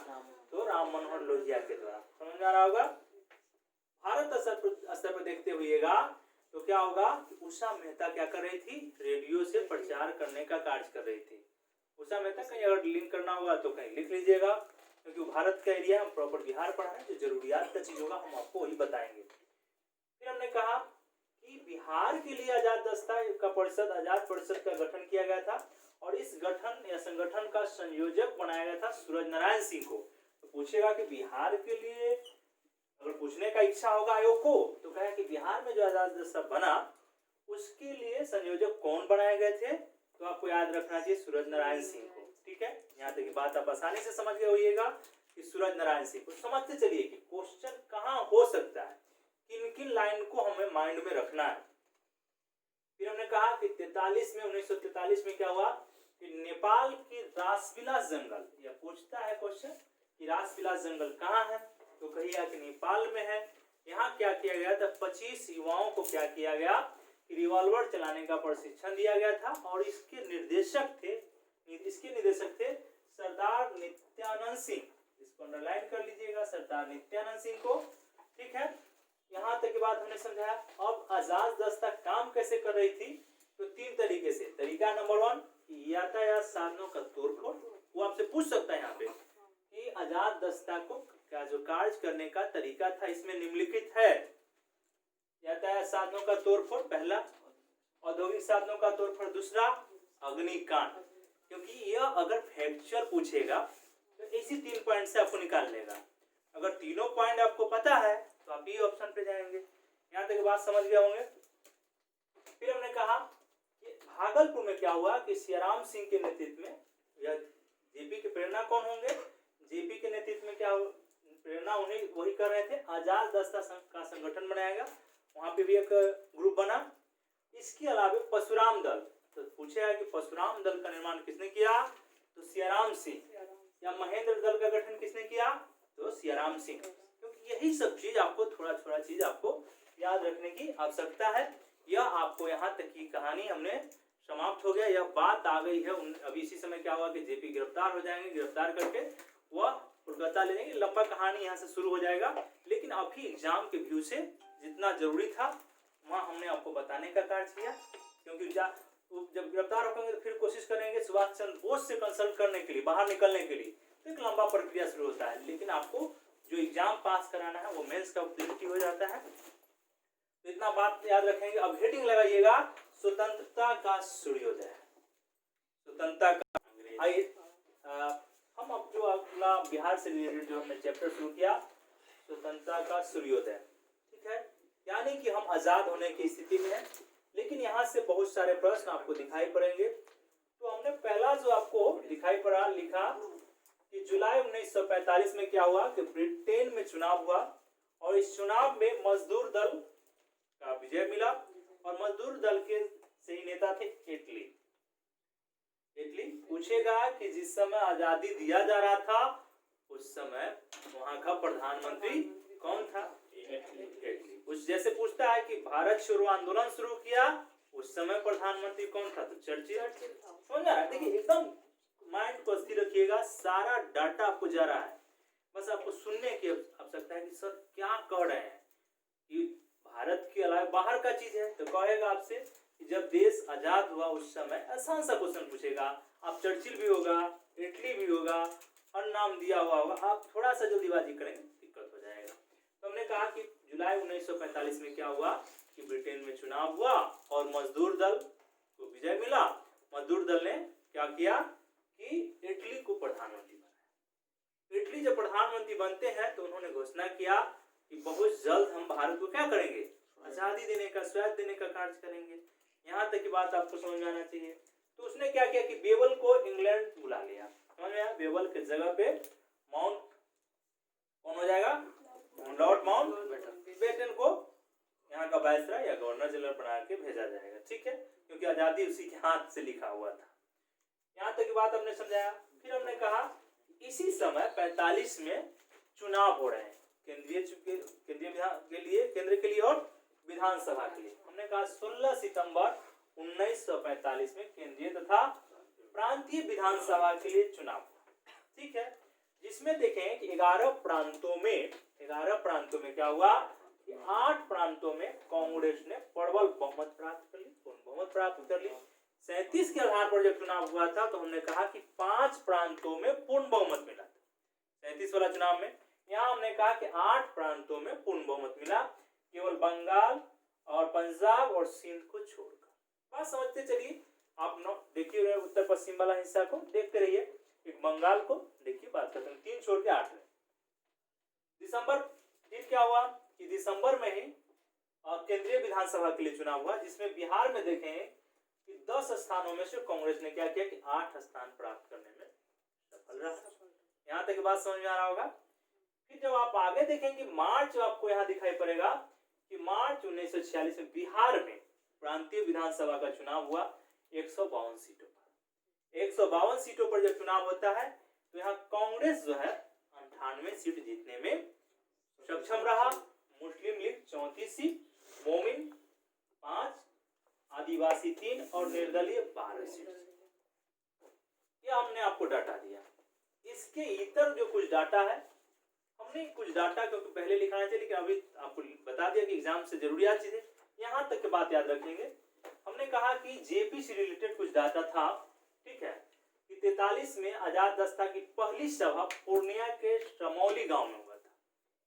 तो राम मनोहर लोहिया के द्वारा। समझ में आ रहा होगा। भारत स्तर पर देखते हुएगा तो क्या होगा कि उषा मेहता क्या कर रही थी? रेडियो से प्रचार करने का कार्य कर रही थी। उषा मेहता कहीं अगर लिंक करना होगा तो कहीं लिख लीजिएगा, क्योंकि भारत का एरिया हम प्रॉपर बिहार पढ़ा है, जो जरूरियात का चीज होगा हम आपको वही बताएंगे। फिर हमने कहा कि बिहार के लिए आजाद दस्ता का परिषद, आजाद परिषद का गठन किया गया था। और इस गठन या संगठन का संयोजक बनाया गया था सूरज नारायण सिंह को। तो पूछेगा कि बिहार के लिए अगर पूछने का इच्छा होगा आयोग को, तो कहे कि बिहार में जो आजाद दस्ता बना उसके लिए संयोजक कौन बनाए गए थे? तो आपको याद रखना चाहिए सूरज नारायण सिंह को। ठीक है, यहाँ तक की बात आप आसानी से समझ गए होइएगा कि सूरज नारायण सिंह को। समझते चलिए कि क्वेश्चन कहाँ हो सकता है, किन किन लाइन को हमें माइंड में रखना है। फिर हमने कहा कि 1943 में क्या हुआ कि नेपाल की रासविलास जंगल, यह पूछता है क्वेश्चन कि रासविलास जंगल कहाँ है? तो कहिएगा कि नेपाल में है। यहाँ क्या किया गया था? 25 युवाओं को क्या किया गया कि रिवॉल्वर चलाने का प्रशिक्षण दिया गया था। और इसके निर्देशक थे सरदार नित्यानंद सिंह। इसको अंडरलाइन कर लीजिएगा, सरदार नित्यानंद सिंह को। ठीक है, यहाँ तक की बात हमने समझाया। अब आजाद दस्ता काम कैसे कर रही थी? तो 3 तरीके से। तरीका नंबर 1, यातायात साधनों का तोड़फोड़। वो आपसे पूछ सकता है यहाँ पे कि आजाद दस्ता को क्या जो कार्य करने का तरीका था इसमें निम्नलिखित है। यातायात साधनों का तोड़फोड़ पहला, औद्योगिक साधनों का तोड़फोड़ दूसरा, अग्निकांड। क्योंकि यह अगर फैक्चुअल पूछेगा तो इसी 3 पॉइंट से आपको निकाल लेगा। अगर तीनों पॉइंट आपको पता है तो आप ये ऑप्शन पे जाएंगे। यहाँ तक बात समझ गए होंगे। फिर हमने कहा कि भागलपुर में क्या हुआ कि सियाराम सिंह के नेतृत्व में, या जेपी के प्रेरणा कौन होंगे? जेपी के नेतृत्व में क्या प्रेरणा उन्हें वही कर रहे थे। आजाद दस्ता का संगठन बनाएगा, वहां पे भी एक ग्रुप बना। इसके अलावा परशुराम दल, तो पूछेगा कि परशुराम दल का निर्माण किसने किया? तो सियाराम सिंह। या महेंद्र दल का गठन किसने किया? तो सियाराम सिंह। क्योंकि यही सब चीज आपको थोड़ा चीज आपको याद रखने की आवश्यकता है। यह आपको यहाँ तक की कहानी हमने समाप्त हो गया। यह बात आ गई है। अभी इसी समय क्या हुआ कि जेपी गिरफ्तार हो जाएंगे, गिरफ्तार करके वह कोलकाता ले जाएंगे। लंबा कहानी यहाँ से शुरू हो जाएगा। लेकिन अभी एग्जाम के व्यू से जितना जरूरी था वहाँ हमने आपको बताने का कार्य किया। क्योंकि जब गिरफ्तार होंगे तो फिर कोशिश करेंगे सुभाष चंद्र बोस से कंसल्ट करने के लिए, बाहर निकलने के लिए, तो एक लंबा प्रक्रिया शुरू होता है। लेकिन आपको जो एग्जाम पास कराना है वो मेंस का प्रियोरिटी हो जाता है। तो इतना बात याद रखेंगे। अब हेडिंग लगाइएगा, स्वतंत्रता का सूर्योदय। स्वतंत्रता का। आइए हम अब जो अगला बिहार से रिलेटेड जो हमने चैप्टर शुरू किया, स्वतंत्रता का सूर्योदय। ठीक है, यानी कि हम आजाद होने की स्थिति में हैं। लेकिन यहाँ से बहुत सारे प्रश्न आपको दिखाई पड़ेंगे। तो हमने पहला जो आपको दिखाई पड़ा लिखा कि जुलाई 1945 में क्या हुआ कि ब्रिटेन में चुनाव हुआ। और इस चुनाव में मजदूर दल का विजय मिला। और मजदूर दल के सही नेता थे एटली। पूछेगा कि जिस समय आजादी दिया जा रहा था उस समय वहां का प्रधानमंत्री कौन था? एटली। उस जैसे पूछता है कि भारत छोड़ो आंदोलन शुरू किया, उस समय प्रधानमंत्री कौन था? तो चर्चिल। समझा? देखिए एकदम माइंड को स्थिर रखिएगा, सारा डाटा आपको जा रहा है, बस आपको सुनने की आवश्यकता है कि सर क्या कह रहे हैं, कि भारत के अलावा बाहर का चीज है। तो कहेगा आपसे कि जब देश आजाद हुआ उस समय, आसान सा क्वेश्चन पूछेगा, आप चर्चिल भी होगा, इटली भी होगा, और नाम दिया हुआ होगा, आप थोड़ा सा जल्दीबाजी करेंगे दिक्कत हो जाएगा। तो हमने कहा कि जुलाई 1945 में क्या हुआ कि ब्रिटेन में चुनाव हुआ और मजदूर दल को विजय मिला। मजदूर दल ने क्या किया कि इटली को प्रधानमंत्री बनाया। इटली जब प्रधानमंत्री बनते हैं तो उन्होंने घोषणा किया कि बहुत जल्द हम भारत को क्या करेंगे, आजादी देने का, स्वायत्त देने का कार्य करेंगे। यहाँ तक की बात आपको समझ में आना चाहिए। तो उसने क्या किया कि बेबल को इंग्लैंड बुला लिया। समझ में आया? बेबल के जगह पे माउंट कौन हो जाएगा? लॉर्ड माउंटबेटन को यहाँ का वायसराय या गवर्नर जनरल बना के भेजा जाएगा। ठीक है, क्योंकि आजादी उसी के हाथ से लिखा हुआ था। यहाँ तक की बात हमने समझाया। फिर हमने कहा इसी समय 45 में चुनाव हो रहे हैं, केंद्रीय केंद्र के लिए और विधानसभा के लिए। हमने कहा 16 सितंबर 1945 में केंद्रीय तथा प्रांतीय विधानसभा के लिए चुनाव हुआ। ठीक है, जिसमें देखें कि 11 प्रांतों में क्या हुआ कि 8 प्रांतों में कांग्रेस ने प्रबल बहुमत प्राप्त कर ली, पूर्ण बहुमत प्राप्त कर ली। 37 के आधार पर जब चुनाव हुआ था तो हमने कहा कि 5 प्रांतों में पूर्ण बहुमत मिला था। 37 वाला चुनाव में यहाँ हमने कहा कि 8 प्रांतों में पूर्ण बहुमत मिला, केवल बंगाल और पंजाब और सिंध को छोड़कर। बात समझते चलिए। आप देखिए उत्तर पश्चिम वाला हिस्सा को देखते रहिए। एक बंगाल को देखिए, बात करते हैं 3 छोड़ के 8 में। दिसंबर फिर क्या हुआ कि दिसंबर में ही केंद्रीय विधानसभा के लिए चुनाव हुआ, जिसमें बिहार में देखें कि 10 स्थानों में से कांग्रेस ने क्या किया कि 8 स्थान प्राप्त करने में सफल रहा। यहाँ तक बात समझ में आ रहा होगा। फिर जब आप आगे देखेंगे मार्च, आपको यहाँ दिखाई पड़ेगा कि मार्च 1946 में बिहार में प्रांतीय विधानसभा का चुनाव हुआ 152 सीटों पर। 152 सीटों पर जब चुनाव होता है तो यहाँ कांग्रेस जो है 98 सीट जीतने में सक्षम रहा। मुस्लिम लीग 34 सीट, मोमिन 5, आदिवासी 3 और निर्दलीय 12 सीट। यह हमने आपको डाटा दिया। इसके इतर जो कुछ डाटा है, हमने कुछ डाटा क्योंकि पहले लिखाना चाहिए, लेकिन अभी आपको बता दिया कि एग्जाम से जरूरी चीजें। यहाँ तक की बात याद रखेंगे। हमने कहा कि जेपी से रिलेटेड कुछ डाटा था। ठीक है, कि 43 में आजाद दस्ता की पहली सभा पूर्णिया के समौली गांव में हुआ था।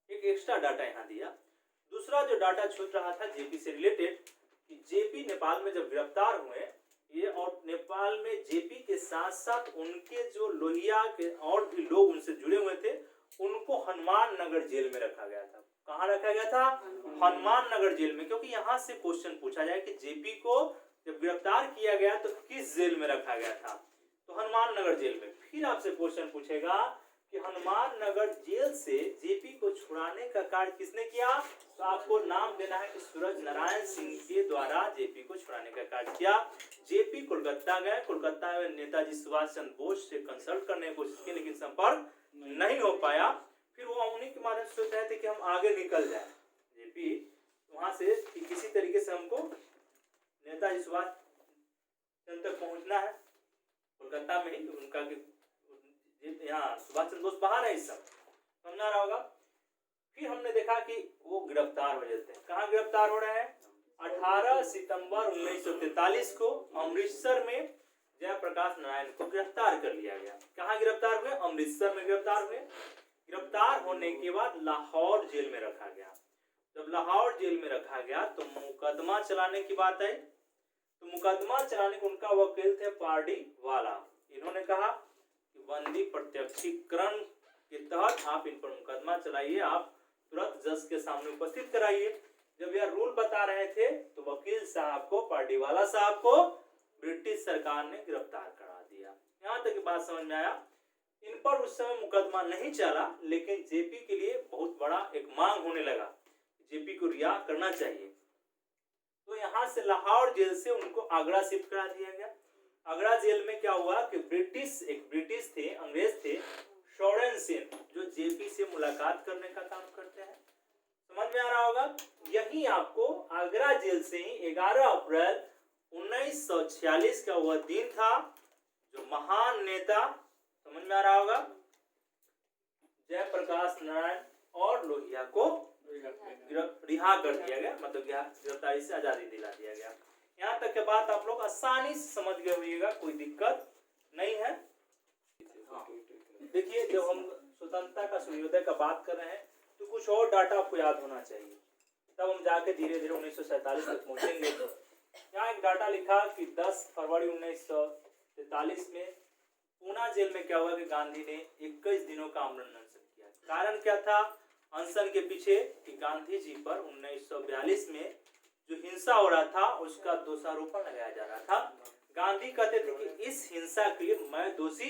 एक एक्स्ट्रा डाटा यहाँ दिया। दूसरा जो डाटा छूट रहा था जेपी से रिलेटेड, कि जेपी नेपाल में जब गिरफ्तार हुए ये, और नेपाल में जेपी के साथ साथ उनके जो लोहिया के और भी लोग उनसे जुड़े हुए थे, उनको हनुमान नगर जेल में रखा गया था। कहाँ रखा गया था? हनुमान नगर जेल में। क्योंकि यहाँ से क्वेश्चन पूछा जाए कि जेपी को जब गिरफ्तार किया गया तो किस जेल में रखा गया था, तो हनुमान नगर जेल में। फिर आपसे क्वेश्चन पूछेगा कि हनुमान नगर जेल से जेपी को छुड़ाने का कार्य किसने किया, तो आपको नाम देना है कि सूरज नारायण सिंह के द्वारा जेपी को छुड़ाने का कार्य किया। जेपी कोलकाता गए, कोलकाता में नेताजी सुभाष चंद्र बोस से कंसल्ट करने की कोशिश की, लेकिन संपर्क नहीं हो पाया। फिर वो उन्हीं के माध्यम से सोच रहे थे कि हम आगे निकल जाए जेपी वहां से, कि किसी तरीके से हमको नेताजी सुभाष चंद्र तक पहुंचना है। कोलकाता में ही उनका यहाँ सुभाष चंद्र बोस बाहर है, इस सब समझा रहा होगा। फिर हमने देखा कि वो गिरफ्तार हो जाते हैं। कहाँ गिरफ्तार हो रहे हैं? 18 सितंबर 1943 को अमृतसर में जयप्रकाश नारायण को गिरफ्तार कर लिया गया। कहाँ गिरफ्तार हुए? अमृतसर में गिरफ्तार हुए। गिरफ्तार होने के बाद लाहौर जेल में रखा गया। जब लाहौर जेल में रखा गया तो मुकदमा चलाने की बात आई। तो मुकदमा चलाने को उनका वकील थे पार्डीवाला। इन्होंने कहा कि बंदी प्रत्यक्षीकरण के तहत आप इन पर मुकदमा चलाइए, आप तुरंत जज के सामने उपस्थित कराइए। जब यह रूल बता रहे थे तो वकील साहब को, पार्डीवाला साहब को ब्रिटिश सरकार ने गिरफ्तार करा दिया। यहाँ तक बात समझ में आया। इन पर उस समय मुकदमा नहीं चला, लेकिन जेपी के लिए बहुत बड़ा एक मांग होने लगा, जेपी को रिहा करना चाहिए। तो यहाँ से लाहौर जेल से उनको आगरा शिफ्ट करा दिया गया। आगरा जेल में क्या हुआ कि एक ब्रिटिश थे, अंग्रेज थे, सोरेन सेन, आ रहा होगा। यही आपको आगरा जेल से ही 11 अप्रैल 1946 का वह दिन था जो महान नेता, समझ में आ रहा होगा, जयप्रकाश नारायण और लोहिया को रिहा कर दिया गया, मतलब गिरफ्तारी से आजादी दिला दिया गया। यहाँ तक के बात आप लोग आसानी से समझ गए होइएगा, कोई दिक्कत नहीं है। देखिए जब हम स्वतंत्रता का सूर्योदय का बात कर रहे हैं तो कुछ और डाटा आपको याद होना चाहिए, तब हम जाके धीरे धीरे 1947 तक पहुंचेंगे। यहाँ एक डाटा लिखा कि 10 फरवरी 1943 में पूना जेल में क्या हुआ कि गांधी ने 21 दिनों का आमरण अनशन किया। कारण क्या था अनशन के पीछे कि गांधी जी पर 1942 में जो हिंसा हो रहा था उसका दोषारोपण लगाया जा रहा था। गांधी कहते थे कि इस हिंसा के लिए मैं दोषी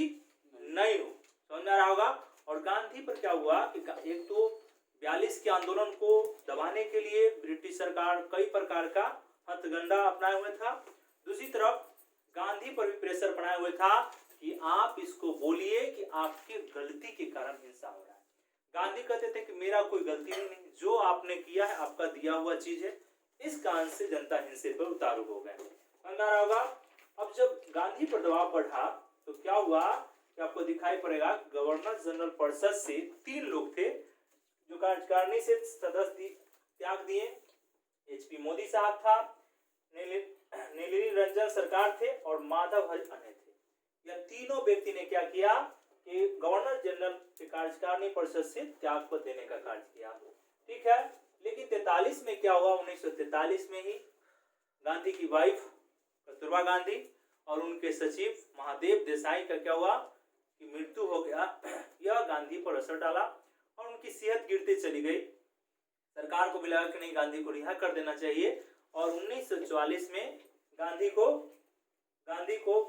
नहीं हूँ, समझ आ रहा होगा। और गांधी पर क्या हुआ कि एक तो 42 के आंदोलन को दबाने के लिए ब्रिटिश सरकार कई प्रकार का हथकंडा अपनाए हुए था। दूसरी तरफ गांधी पर भी प्रेशर बनाए हुए था कि आप इसको बोलिए कि आपकी गलती के कारण हिंसा हो रहा है। गांधी कहते थे कि मेरा कोई गलती नहीं, जो आपने किया है आपका दिया हुआ चीज है, इस कारण से जनता हिंसे पर उतारू हो गए, समझ आ रहा होगा। अब जब गांधी पर दबाव बढ़ा तो क्या हुआ कि आपको दिखाई पड़ेगा गवर्नर जनरल परिषद से 3 लोग थे जो कार्यकारिणी से सदस्य त्याग दिए। HP मोदी साहब था, नीलरी रंजन सरकार थे और माधव हरि अन्य थे। यह तीनों व्यक्ति ने क्या किया कि गवर्नर जनरल के कार्यकारिणी परिषद से त्याग पत्र देने का कार्य किया, ठीक है। लेकिन 43 में क्या हुआ, 1943 में ही गांधी की वाइफ कस्तूरबा गांधी और उनके सचिव महादेव देसाई का क्या हुआ कि मृत्यु हो गया। यह गांधी पर असर डाला और उनकी सेहत गिरती चली गई। सरकार को भी लगा कि नहीं, गांधी को रिहा कर देना चाहिए और 1944 में गांधी को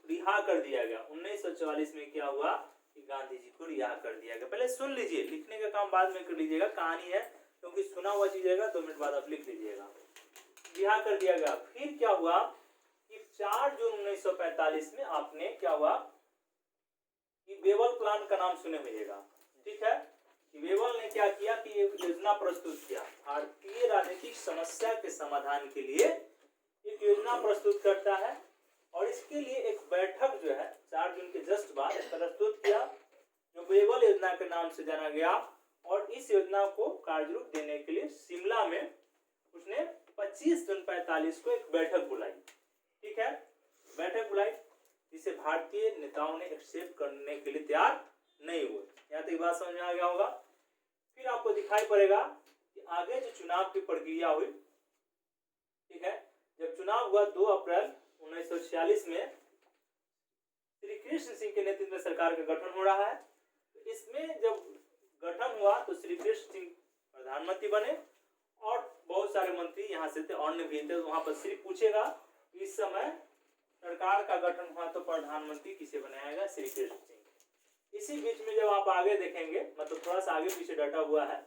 रिहा कर दिया गया। 1944 में क्या हुआ कि गांधी जी को रिहा कर दिया गया। पहले सुन लीजिए, लिखने का काम बाद में कर लीजिएगा, कहानी है क्योंकि सुना हुआ चीज है, 2 मिनट बाद आप लिख लीजिएगा। रिहा कर दिया गया। फिर क्या हुआ कि 4 जून 1945 में आपने क्या हुआ कि वेबल प्लान का नाम सुने होइएगा, ठीक है। वेबल ने क्या किया कि एक योजना प्रस्तुत किया, भारतीय राजनीतिक समस्या के समाधान के लिए एक योजना प्रस्तुत करता है और इसके लिए एक बैठक जो है 4 जून के जस्ट बाद प्रस्तुत किया जो वेबल योजना के नाम से जाना गया। और इस योजना को कार्यरूप देने के लिए शिमला में उसने 25 जून 45 को एक बैठक बुलाई, ठीक है, बैठक बुलाई जिसे भारतीय नेताओं ने एक्सेप्ट करने के लिए तैयार नहीं हुए। यहाँ तक बात समझ में आ गया होगा। फिर आपको दिखाई पड़ेगा कि आगे जो चुनाव की प्रक्रिया हुई, ठीक है, जब चुनाव हुआ 2 अप्रैल 1946 में श्री कृष्ण सिंह के नेतृत्व में सरकार का गठन हो रहा है। तो इसमें जब गठन हुआ तो श्री कृष्ण सिंह प्रधानमंत्री बने और बहुत सारे मंत्री यहाँ से थे, अन्य भी थे। वहां पर सिर्फ पूछेगा इस समय सरकार का गठन हुआ तो प्रधानमंत्री किसे बनाएगा, श्री कृष्ण सिंह। इसी बीच में जब आप आगे देखेंगे, मतलब थोड़ा सा आगे पीछे डाटा हुआ है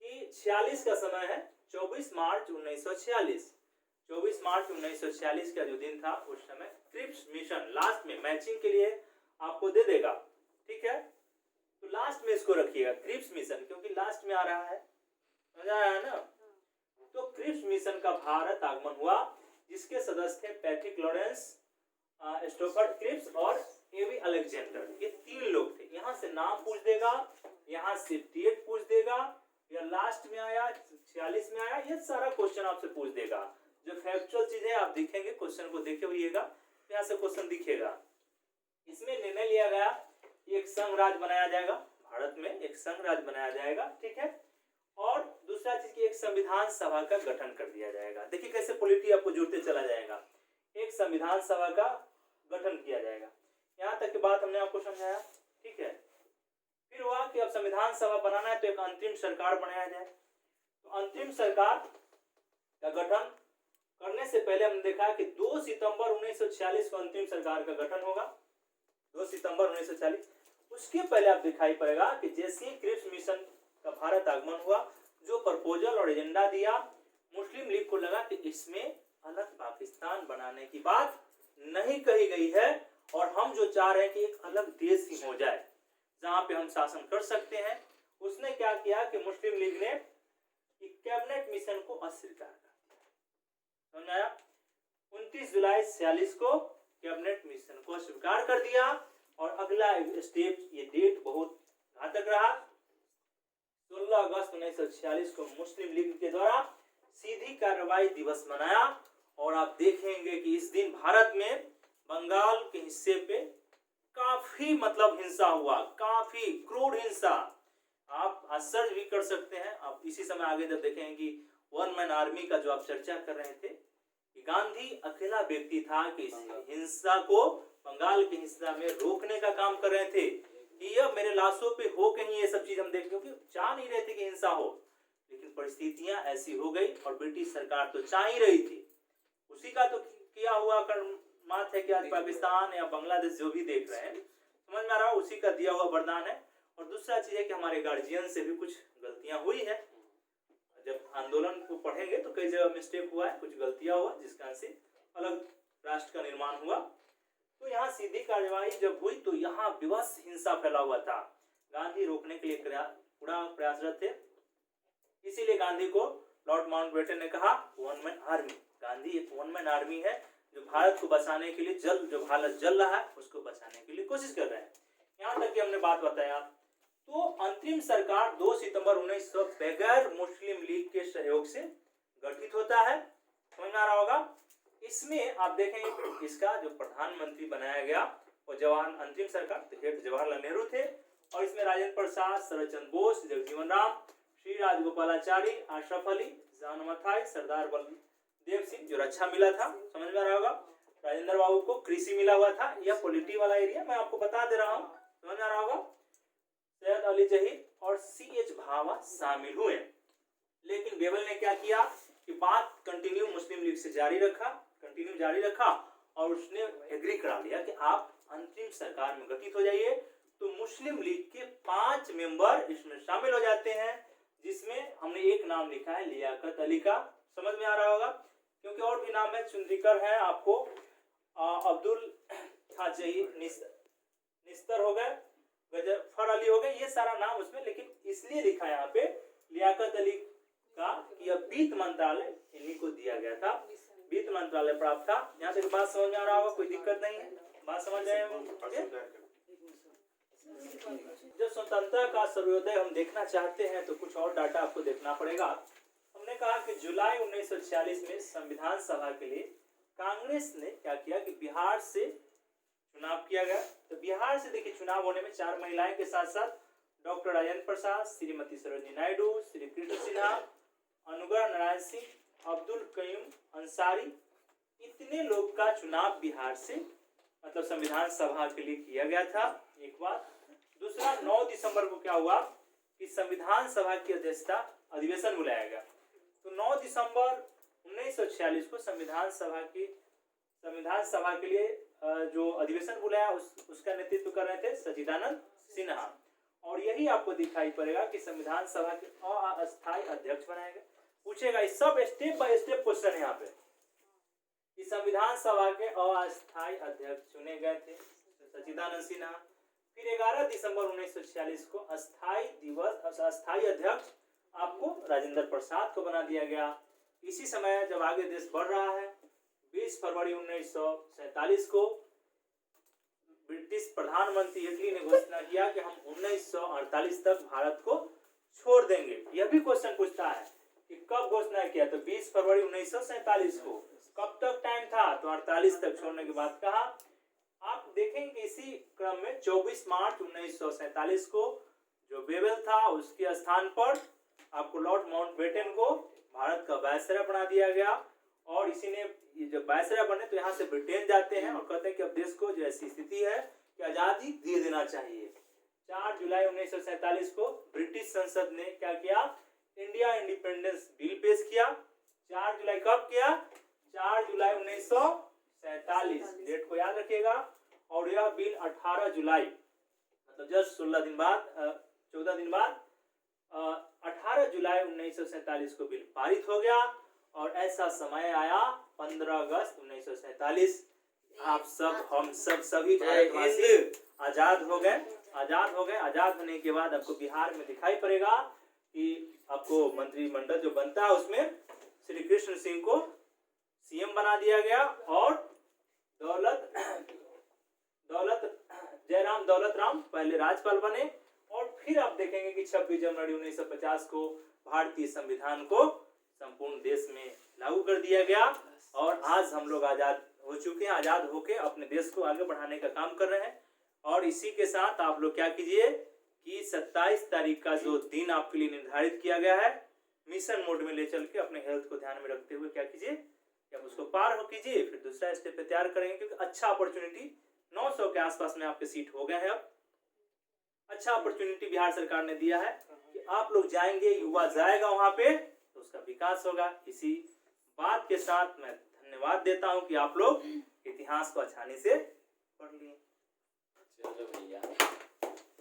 कि 46 का समय है, 24 मार्च 1946। 24 मार्च 1946 का जो दिन था उस समय क्रिप्स मिशन लास्ट में मैचिंग के लिए आपको दे देगा, ठीक है। तो लास्ट में इसको रखिएगा क्रिप्स मिशन, क्योंकि लास्ट में आ रहा है, समझ आया है ना। तो क्रिप्स मिशन का भारत आगमन हुआ जिसके सदस्य थे पैट्रिक लॉरेंस, स्टोफर्ड क्रिप्स और एवी अलेक्जेंडर। ये 3 लोग थे। यहाँ से नाम पूछ देगा, यहाँ से डेट पूछ देगा, या लास्ट में आया 46 में आया, ये सारा क्वेश्चन आपसे पूछ देगा। जो फैक्चुअल चीज है आप देखेंगे, क्वेश्चन को देखे हुईएगा, यहाँ से क्वेश्चन दिखेगा। इसमें निर्णय लिया गया एक संघ राज्य बनाया जाएगा, भारत में एक संघ राज्य बनाया जाएगा, ठीक है। और दूसरा चीज की एक संविधान सभा का गठन कर दिया जाएगा। देखिए कैसे पॉलिटी आपको जुड़ते चला जाएगा। एक संविधान सभा का गठन किया जाएगा। यहाँ तक की बात हमने आपको समझाया, ठीक है। फिर हुआ कि अब संविधान सभा बनाना है तो एक अंतरिम सरकार बनाया जाए। तो अंतरिम सरकार का गठन करने से पहले हमने देखा कि 2 सितंबर 1946 को अंतरिम सरकार का गठन होगा, 2 सितंबर 1946। उसके पहले आप दिखाई पड़ेगा कि जैसे ही क्रिप्स मिशन का भारत आगमन हुआ, जो प्रपोजल और एजेंडा दिया, मुस्लिम लीग को लगा कि इसमें अलग पाकिस्तान बनाने की बात नहीं कही गई है और हम जो चाह रहे हैं कि एक अलग देश ही हो जाए जहां पे हम शासन कर सकते हैं। उसने क्या किया कि मुस्लिम लीग ने कि कैबिनेट मिशन को अस्वीकार कर दिया। समझ आया? 29 जुलाई 46 को कैबिनेट मिशन को स्वीकार कर दिया। और अगला स्टेप, ये डेट बहुत घातक रहा, 16 अगस्त 1946 को मुस्लिम लीग के द्वारा सीधी कार्रवाई दिवस मनाया। और आप देखेंगे कि इस दिन भारत में बंगाल के हिस्से पे काफी मतलब हिंसा हुआ, काफी क्रूर हिंसा। आप आश्चर्य भी कर सकते हैं। आप इसी समय आगे जब देखेंगे कि वन मैन आर्मी का जो आप चर्चा कर रहे थे, कि गांधी अकेला व्यक्ति था कि इस हिंसा को बंगाल के हिस्सा में रोकने का काम कर रहे थे कि यह मेरे लाशों पे हो कहीं, ये सब चीज हम देख, क्योंकि चाह नहीं रहे थे कि हिंसा हो, लेकिन परिस्थितियां ऐसी हो गई और ब्रिटिश सरकार तो चाह ही रही थी। उसी का तो किया हुआ कर्मात है कि आज पाकिस्तान या बांग्लादेश जो भी देख रहे हैं, समझ में आ रहा, उसी का दिया हुआ वरदान है। और दूसरा चीज है कि हमारे गार्जियन से भी कुछ गलतियां हुई है। जब आंदोलन को पढ़ेंगे तो कई जगह मिस्टेक हुआ है, कुछ गलतियां हुआ, जिसका से अलग राष्ट्र का निर्माण हुआ। तो यहाँ सीधी कार्यवाही जब हुई तो यहाँ विवश हिंसा फैला हुआ था। गांधी रोकने के लिए पूरा प्रयासरत थे। इसीलिए गांधी को लॉर्ड माउंटबेटन ने कहा वन मैन आर्मी। गांधी एक वन मैन आर्मी है जो भारत को बचाने के लिए जो हालत जल रहा है उसको बचाने के लिए कोशिश कर रहे हैं। यहाँ तक कि हमने बात बताया। तो अंतरिम सरकार 2 सितंबर 1900 बगैर मुस्लिम लीग के सहयोग से गठित होता है। समझ में आ रहा होगा। इसमें आप देखेंगे इसका जो प्रधानमंत्री बनाया गया वो अंतरिम सरकार हेड जवाहरलाल नेहरू थे। और इसमें राजेंद्र प्रसाद, शरद चंद्र बोस, जगजीवन राम, श्री राजगोपालाचारी, अशरफ अली, जान मथाई, सरदार बलदेव सिंह जो रक्षा मिला था, समझ में आ रहा होगा। राजेंद्र बाबू को कृषि मिला हुआ था। यह पॉलिटी वाला एरिया मैं आपको बता दे रहा हूँ, समझ में आ रहा होगा। सैयद अली जहीर और CH भावा शामिल हुए। लेकिन बेबल ने क्या किया कि बात कंटिन्यू मुस्लिम लीग से जारी रखा और उसने एग्री करा लिया कि आप अंतरिम सरकार में गठित हो जाइए। तो मुस्लिम लीग के 5 मेंबर इसमें शामिल हो जाते हैं, जिसमें हमने एक नाम लिखा है लियाकत अली का। समझ में आ रहा होगा, क्योंकि और भी नाम है, चुंद्रीकर है, आपको अब्दुल खाजई निस्तर हो गए, गजफर अली हो गए, ये सारा नाम उसमें। लेकिन इसलिए लिखा है यहाँ पे लियाकत अली का कि यह वित्त मंत्रालय इन्हीं को दिया गया था, वित्त मंत्रालय प्राप्त था। यहाँ तक बात समझ में आ रहा होगा, कोई दिक्कत नहीं है, बात समझ आए होंगे। जब स्वतंत्रता का सर्वोदय हम देखना चाहते हैं तो कुछ और डाटा आपको देखना पड़ेगा। हमने कहा कि जुलाई 1946 में संविधान सभा के लिए कांग्रेस ने क्या किया कि बिहार से चुनाव किया गया। तो बिहार से देखिए चुनाव होने में 4 महिलाएं के साथ साथ डॉक्टर राजेंद्र प्रसाद, श्रीमती सरोजिनी नायडू, श्री कृष्ण सिन्हा, अनुग्रह नारायण सिंह, अब्दुल कयूम अंसारी, इतने लोग का चुनाव बिहार से मतलब संविधान सभा के लिए किया गया था। एक बात। दूसरा, 9 दिसंबर को क्या हुआ कि संविधान सभा की अध्यक्षता अधिवेशन बुलाया गया। तो 9 दिसंबर 1946 को संविधान सभा के लिए जो अधिवेशन बुलाया उसका नेतृत्व कर रहे थे सच्चिदानंद सिन्हा। और यही आपको दिखाई पड़ेगा कि संविधान सभा के अस्थायी अध्यक्ष बनाए गए। पूछेगा, इस सब स्टेप बाय स्टेप क्वेश्चन है यहाँ पे। इस संविधान सभा के अस्थायी अध्यक्ष चुने गए थे सच्चिदानंद सिन्हा। फिर 11 दिसंबर 1946 को अस्थायी अध्यक्ष आपको राजेंद्र प्रसाद को बना दिया गया। इसी समय जब आगे देश बढ़ रहा है, 20 फरवरी 1947 को ब्रिटिश प्रधानमंत्री हेटली ने घोषणा किया कि हम 1948 तक भारत को छोड़ देंगे। यह भी क्वेश्चन पूछता है कि कब घोषणा किया, तो 20 फरवरी 1947 को। कब तक टाइम था, तो 48 तक छोड़ने के बाद कहा। आप देखेंगे इसी क्रम में 24 मार्च 1947 को जो बेबल था उसके स्थान पर आपको लॉर्ड माउंटबेटन को भारत का वायसराय बना दिया गया। और इसी ने जब वायसराय बने तो यहाँ से ब्रिटेन जाते हैं और कहते हैं कि अब देश को जो ऐसी स्थिति है कि आजादी दे देना चाहिए। 4 जुलाई 1947 को ब्रिटिश संसद ने क्या किया, इंडिया इंडिपेंडेंस बिल पेश किया। 4 जुलाई कब किया, 4 जुलाई 1947, डेट को याद रखिएगा। और यह बिल 18 जुलाई मतलब जस्ट 14 दिन बाद 18 जुलाई 1947 को बिल पारित हो गया। और ऐसा समय आया 15 अगस्त 1947, आप सब हम सब सभी भारतवासी आजाद हो गए। आजाद होने के बाद आपको बिहार में दिखाई पड़ेगा कि आपको मंत्रिमंडल जो बनता है उसमें श्री कृष्ण सिंह को सीएम बना दिया गया और जयराम दौलत राम पहले राज्यपाल बने। और फिर आप देखेंगे कि 26 जनवरी 1950 को भारतीय संविधान को संपूर्ण देश में लागू कर दिया गया और आज हम लोग आजाद हो चुके हैं। आजाद होकर अपने देश को आगे बढ़ाने का काम कर रहे हैं। और इसी के साथ आप लोग क्या कीजिए कि 27 तारीख का जो दिन आपके लिए निर्धारित किया गया है, मिशन मोड में ले चल के अपने हेल्थ को ध्यान में रखते हुए क्या कीजिए कि आप उसको पार हो कीजिए, फिर दूसरा स्टेप पे तैयार करेंगे। क्योंकि अच्छा अपॉर्चुनिटी 900 के आसपास में आपके सीट हो गए हैं। अब अच्छा अपॉर्चुनिटी बिहार सरकार ने दिया है कि आप लोग जाएंगे, युवा जाएगा वहां पे तो उसका विकास होगा। इसी बात के साथ मैं धन्यवाद देता हूं कि आप लोग इतिहास को आसानी से पढ़ लिए। चलो भैया।